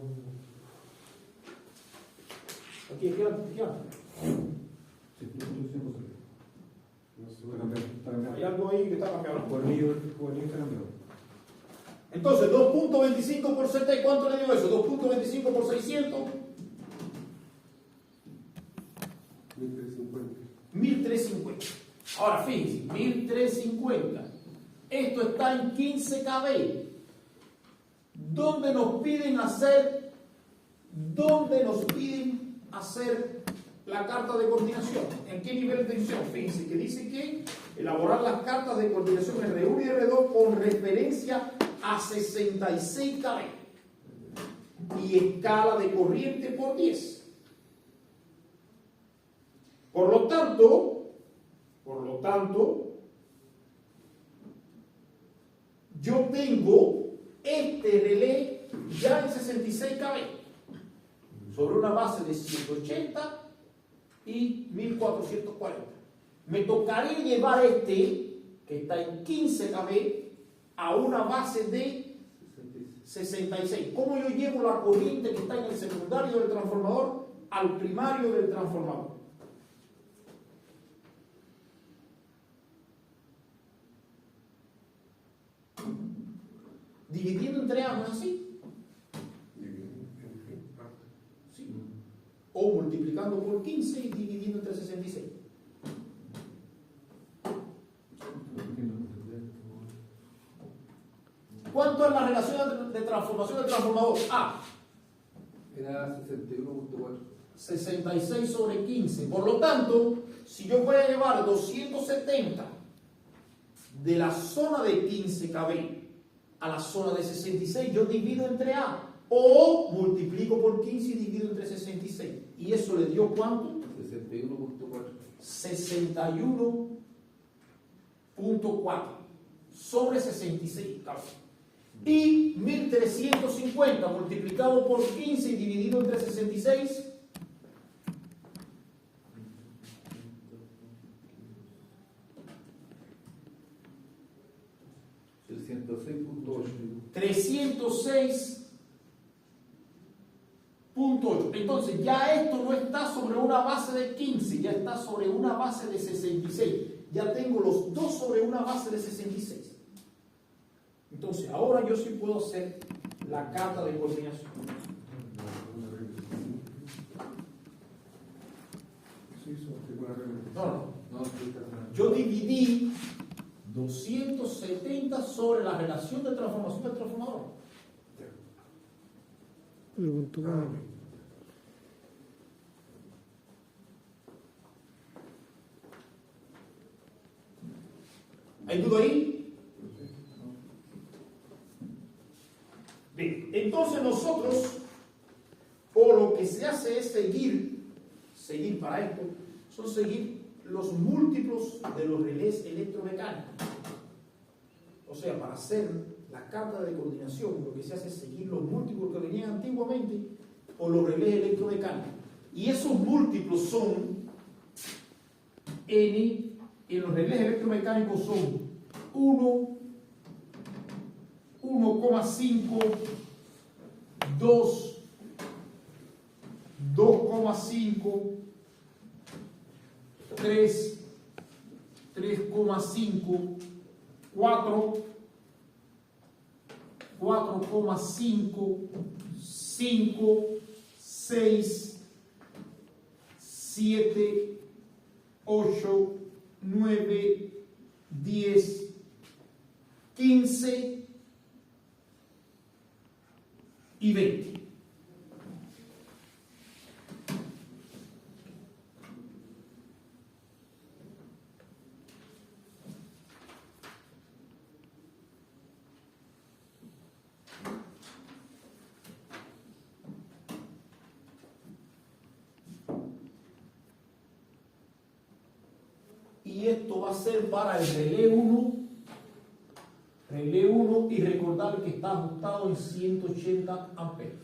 Speaker 1: Aquí, aquí.
Speaker 2: Sí, no
Speaker 4: No sé.
Speaker 2: está cambiado. Está cambiado.
Speaker 1: Hay algo ahí que está cambiado.
Speaker 2: Juvenil está cambiado.
Speaker 1: Entonces, 2.25 por 7, ¿cuánto le dio eso? 2.25 por 600,
Speaker 4: 1350.
Speaker 1: 1350. Ahora, fíjense, 1350. Esto está en 15 kb. ¿Dónde nos piden hacer la carta de coordinación? ¿En qué nivel de tensión? Fíjense que dice que elaborar las cartas de coordinación R1 y R2 con referencia a 66 kb y escala de corriente por 10. Por lo tanto, yo tengo este relé ya en 66 kb sobre una base de 180 y 1440. Me tocaría llevar este, que está en 15 kb, a una base de 66. ¿Cómo yo llevo la corriente que está en el secundario del transformador al primario del transformador? Dividiendo entre A, ¿no es así? Sí. O multiplicando por 15 y dividiendo entre 66. ¿Cuánto es la relación de transformación del transformador? A.
Speaker 3: Era 61.4.
Speaker 1: 66 sobre 15. Por lo tanto, si yo voy a llevar 270 de la zona de 15 kb a la zona de 66, yo divido entre A. O multiplico por 15 y divido entre 66. ¿Y eso le dio cuánto?
Speaker 3: 61.4.
Speaker 1: 61.4 sobre 66 kb. Y 1350 multiplicado por 15 y dividido entre 66. 306.8. Entonces ya esto no está sobre una base de 15, ya está sobre una base de 66. Ya tengo los dos sobre una base de 66. Entonces ahora yo sí puedo hacer la carta de coordinación. No. Yo dividí 270 sobre la relación de transformación del transformador. ¿Hay duda ahí? Bien, entonces nosotros, o lo que se hace es seguir para esto, son seguir los múltiplos de los relés electromecánicos. O sea, para hacer la carta de coordinación, lo que se hace es seguir los múltiplos que venían antiguamente por los relés electromecánicos. Y esos múltiplos son, en los relés electromecánicos son 1, 1,5, 2, 2,5, 3, 3,5, 4, 4,5, 5, 6, 7, 8, 9, 10, 15 y 20. y esto va a ser para el relé 1. Relé 1 y recordar que está ajustado en 180 amperes.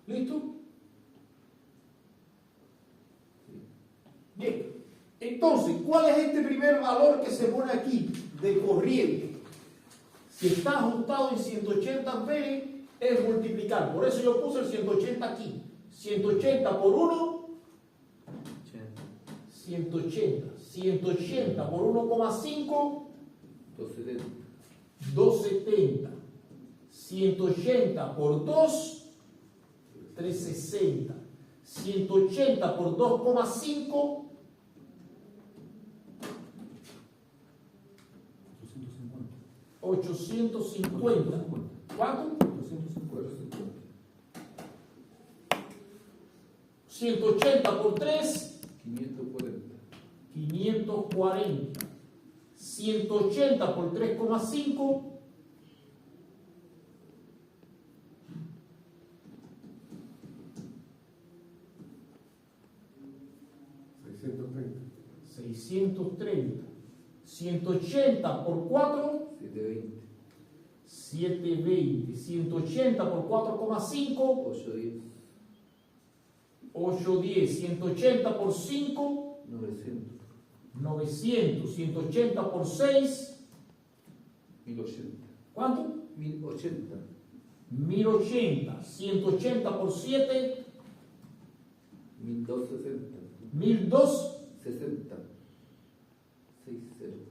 Speaker 1: ¿Listo? Bien. Entonces, ¿cuál es este primer valor que se pone aquí de corriente? Si está ajustado en 180 amperes, es multiplicar. Por eso yo puse el 180 aquí. 180 por 1, 180. 180 por 1,5,
Speaker 6: 270.
Speaker 1: 270. 180 por 2, 360. 180 por 2,5, 850. ¿Cuánto? 180 por 3,
Speaker 6: 540.
Speaker 1: 540. 180 por 3,5, 630. 180 por 4,
Speaker 6: 720.
Speaker 1: 720. 180 por 4,5,
Speaker 6: 810.
Speaker 1: 810. 180 por 5,
Speaker 6: 900.
Speaker 1: 900. 180 por 6,
Speaker 6: 1080.
Speaker 1: ¿cuánto?
Speaker 6: 1080.
Speaker 1: 1080. 180 por 7,
Speaker 6: 1260.
Speaker 1: 1260.
Speaker 6: 60. 60.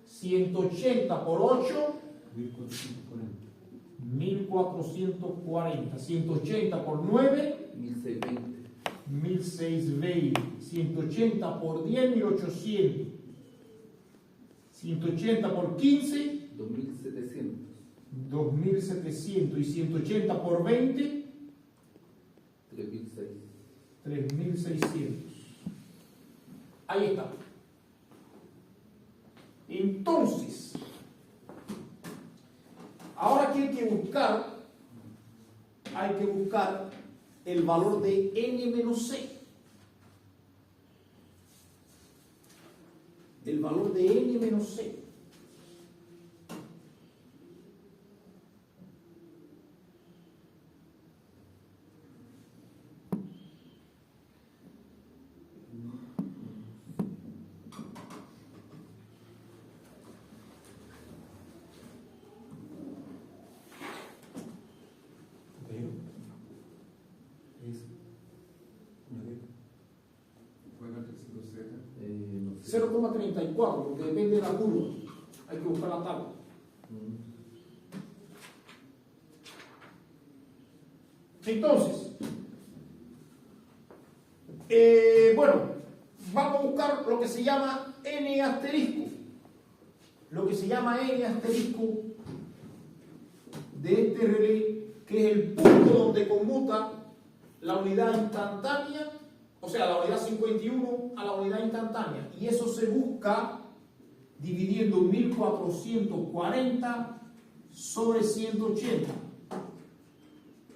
Speaker 1: 180 por 8,
Speaker 2: 1440.
Speaker 1: 1440. 180 por 9,
Speaker 6: 1620.
Speaker 1: 1620. 180 por 10, 1800. 180 por 15,
Speaker 6: 2700.
Speaker 1: 2700. Y 180 por 20,
Speaker 6: 3006.
Speaker 1: 3600. Ahí está. Entonces, ahora que hay que buscar el valor de n menos c. El valor de n menos c.
Speaker 6: No sé.
Speaker 1: 0,34, porque depende de la curva. Hay que buscar la tabla. Entonces, bueno, vamos a buscar lo que se llama n asterisco. Lo que se llama n asterisco de este relé, que es el punto donde conmuta la unidad instantánea, o sea, la unidad 51 a la unidad instantánea. Y eso se busca dividiendo 1440 sobre 180.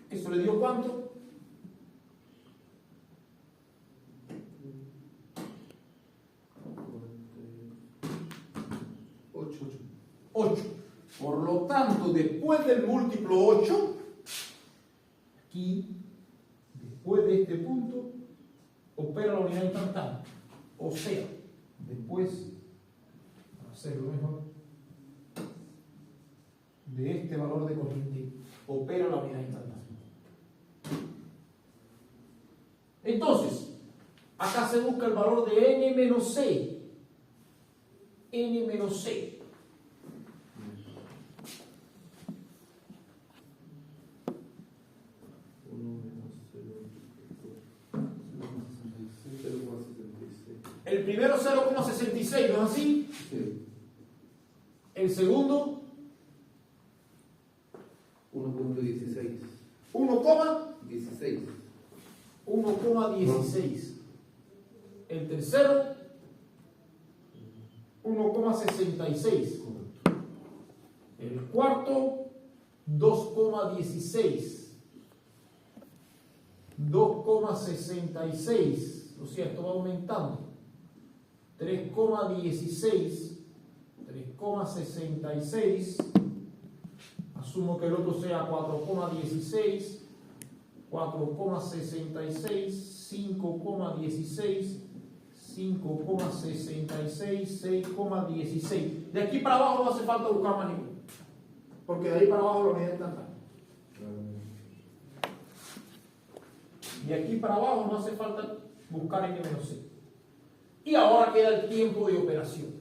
Speaker 1: ¿Eso le dio cuánto? 8. Por lo tanto, después del múltiplo 8, aquí, después de este punto opera la unidad instantánea. O sea, después, para hacerlo mejor, de este valor de corriente opera la unidad instantánea. Entonces, acá se busca el valor de n menos c. N menos c. El primero 0,66, ¿no es así?
Speaker 6: Sí.
Speaker 1: El segundo
Speaker 6: 1.16.
Speaker 1: 1,16.
Speaker 6: 16.
Speaker 1: 1,16. El tercero 1,66. El cuarto 2,16. 2,66. O sea, esto va aumentando. 3,16. 3,66. Asumo que el otro sea 4,16. 4,66, 5,16, 5,66, 6,16. De aquí para abajo no hace falta buscar más ninguno, porque de ahí para abajo la unidad instantánea. De aquí para abajo no hace falta buscar n menos c. Y ahora queda el tiempo de operación,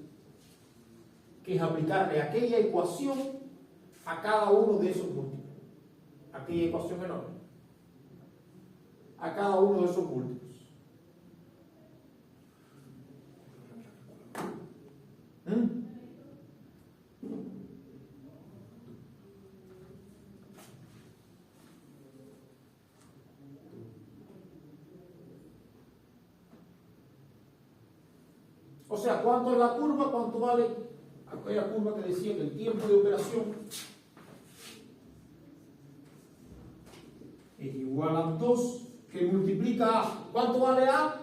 Speaker 1: que es aplicarle aquella ecuación a cada uno de esos múltiplos. Aquella ecuación enorme. A cada uno de esos múltiplos. O sea, ¿cuánto es la curva? ¿Cuánto vale aquella curva que decía que el tiempo de operación es igual a 2 que multiplica A? ¿Cuánto vale A?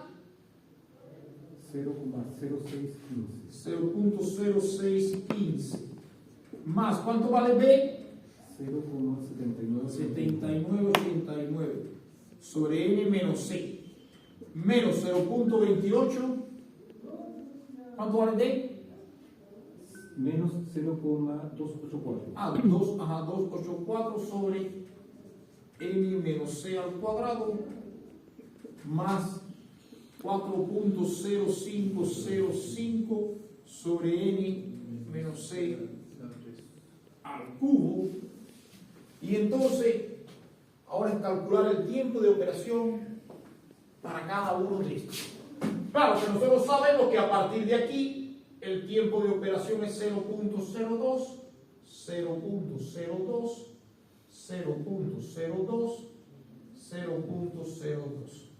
Speaker 2: 0,0615.
Speaker 1: 0.0615. Más, ¿cuánto vale B?
Speaker 2: 0,79.
Speaker 1: 79,89 sobre N menos C. Menos 0.28. ¿Cuánto vale D?
Speaker 2: Menos 0,284.
Speaker 1: 284 sobre N menos C al cuadrado más 4.0505 sobre N menos C al cubo. Y entonces, ahora es calcular el tiempo de operación para cada uno de estos. Claro que nosotros sabemos que a partir de aquí el tiempo de operación es 0.02, 0.02, 0.02, 0.02.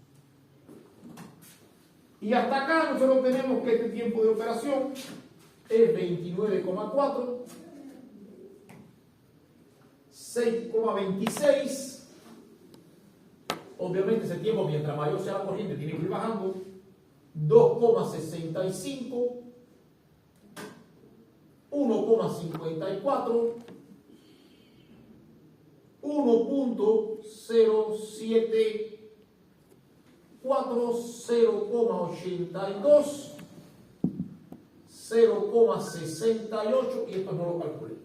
Speaker 1: Y hasta acá nosotros tenemos que este tiempo de operación es 29,4, 6,26. Obviamente ese tiempo, mientras mayor sea la corriente, tiene que ir bajando. 2,65, 1,54, 1.074, 0,82, 0,68 y esto no lo calculé.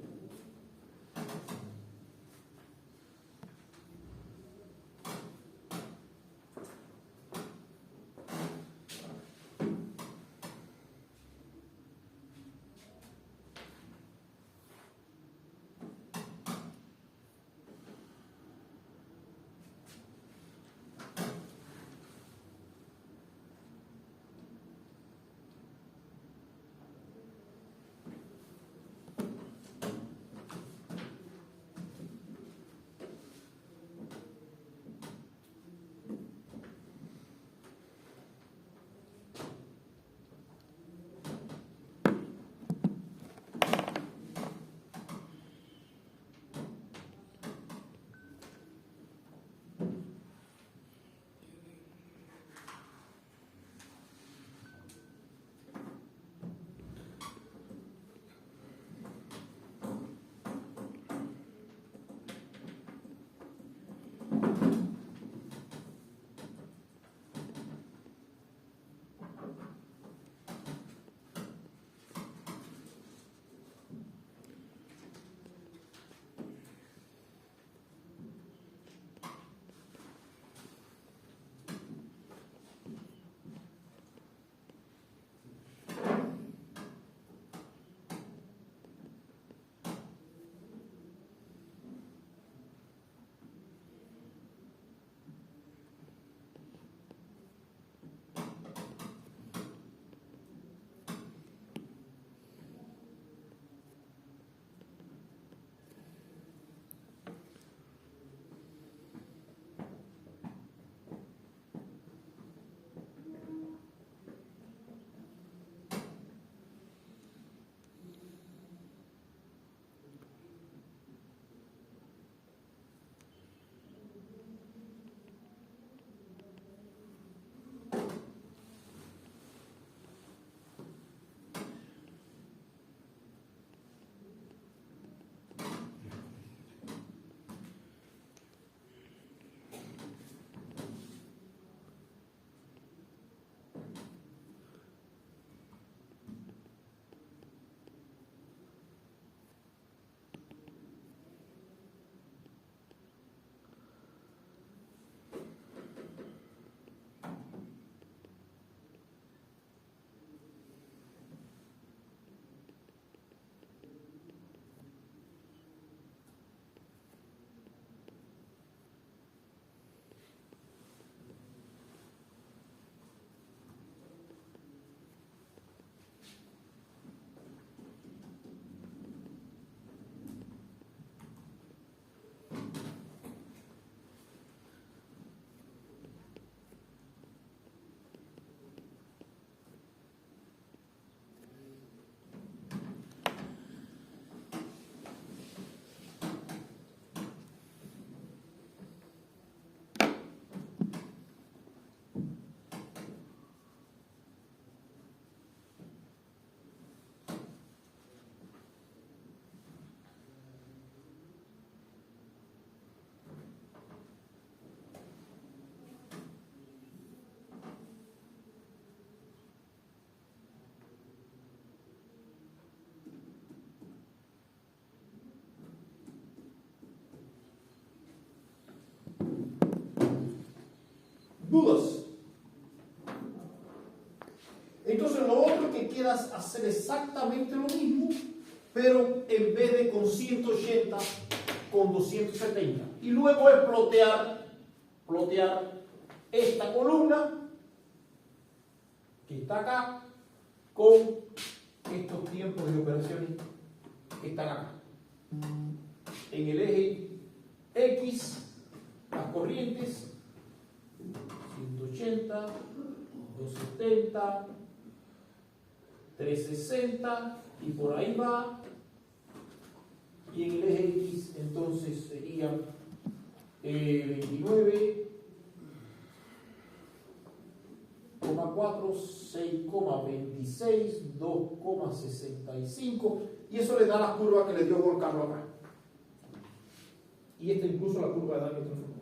Speaker 1: ¿Dudas? Entonces lo otro que queda es hacer exactamente lo mismo, pero en vez de con 180, con 270. Y luego es plotear esta columna que está acá con estos tiempos de operaciones que están acá. En el eje X, las corrientes 180, 270, 360 y por ahí va. Y en el eje X entonces serían 29,4, 6,26, 2,65 y eso le da la curva que le dio Volcano acá. Y esta incluso la curva de daño transformador.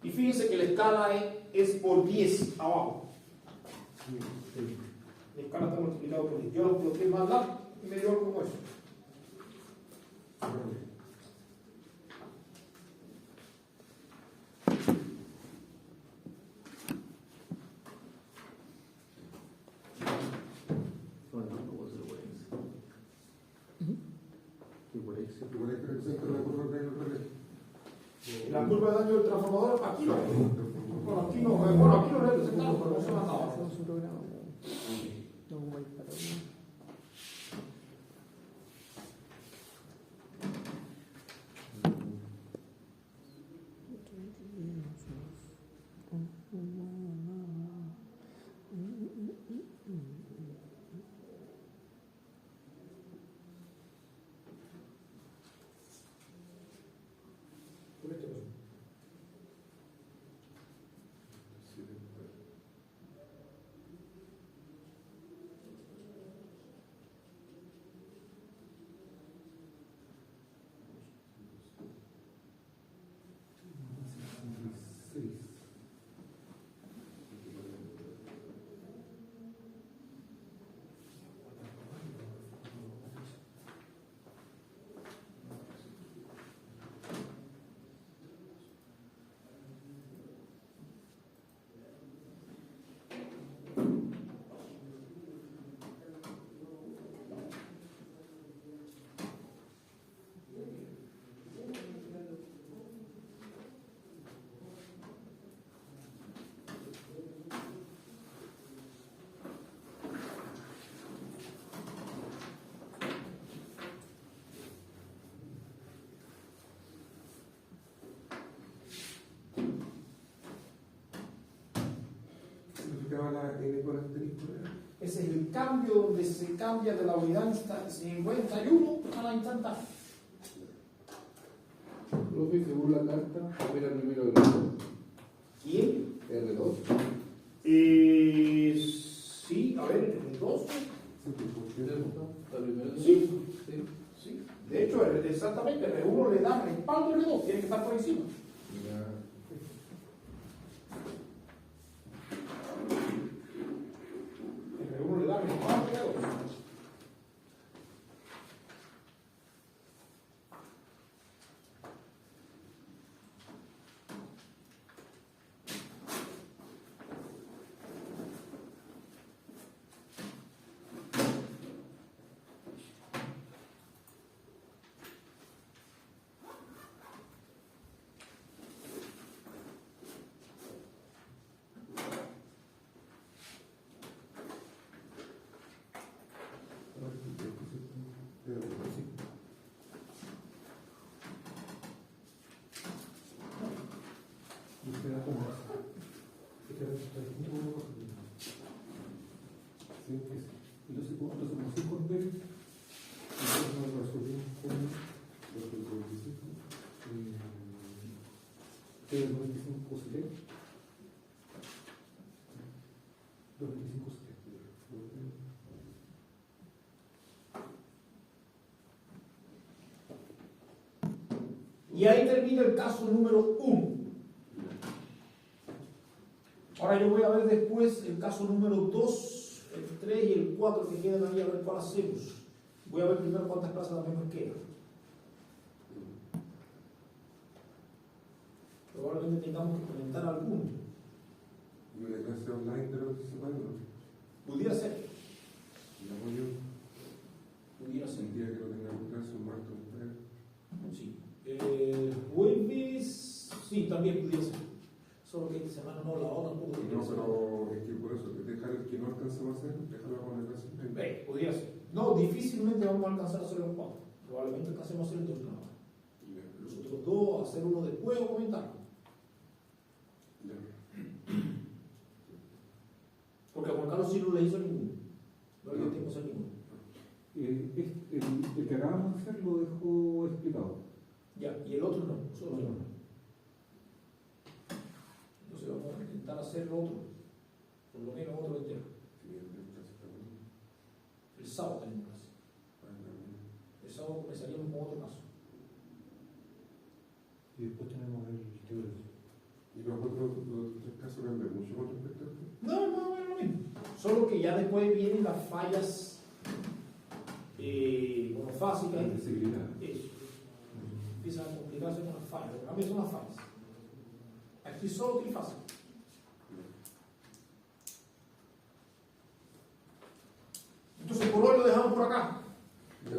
Speaker 1: Y fíjense que la escala es por 10 abajo. La escala está multiplicada por 10. Yo lo coloqué más largo y me dio algo como eso. La curva de daño del transformador, aquí no. Bueno, aquí no lo representamos, pero no se manda ahora. Ese es el cambio donde se cambia de la unidad 51 a la instantánea.
Speaker 6: Profe, según la carta, ¿cuál era el número de R2?
Speaker 1: ¿Quién?
Speaker 6: R2.
Speaker 1: Sí, a ver, R2.
Speaker 6: ¿La primera?
Speaker 1: Sí. Sí. De hecho, exactamente, R1 le da respaldo a R2, tiene que estar por encima. R1 le da respaldo a R2. Y ahí termina el caso número 1. Ahora yo voy a ver después el caso número 2, el 3 y el 4 que quedan ahí, a ver cuál hacemos. Voy a ver primero cuántas plazas también nos quedan. Probablemente tengamos que implementar alguno.
Speaker 4: Y una clase online de lo que se puede, ¿no?
Speaker 1: Pudiera ser.
Speaker 4: Y apoyo
Speaker 1: Pudiera ser.
Speaker 4: el día que no tengamos clase, un martes, un jueves.
Speaker 1: Sí. Jueves, sí, también pudiera ser. Solo que esta semana no, la otra pudo
Speaker 4: No, pero es que por eso, dejar el que no alcanzamos a hacer, dejarlo con la clase online.
Speaker 1: pudiera ser. No, difícilmente vamos a alcanzar a hacer los 4. Probablemente alcancemos a hacer el 2 nada más.
Speaker 4: Ya,
Speaker 1: Los otros 2, hacer uno después o comentarlo.
Speaker 4: ya.
Speaker 1: Porque a Juan Carlos sí no le hizo ninguno. No le dimos a hacer ninguno.
Speaker 2: El que acabamos de hacer lo dejó explicado.
Speaker 1: Ya, y el otro no. Nosotros no. Entonces vamos a intentar hacer lo otro. Por lo menos otro entero.
Speaker 4: Sí, el de clase también.
Speaker 1: El sábado tenemos clase. El sábado comenzaríamos con otro caso.
Speaker 2: Y después tenemos el teórico.
Speaker 4: Y los otros tres casos cambian mucho con respecto a esto.
Speaker 1: No, más o menos lo mismo. Solo que ya después vienen las fallas monofásicas.
Speaker 2: Accesibilidad.
Speaker 1: Eso. Empiezan a complicarse con las fallas. A mí son las fallas. Aquí solo trifásico. Entonces por hoy lo dejamos por acá.
Speaker 4: Ya.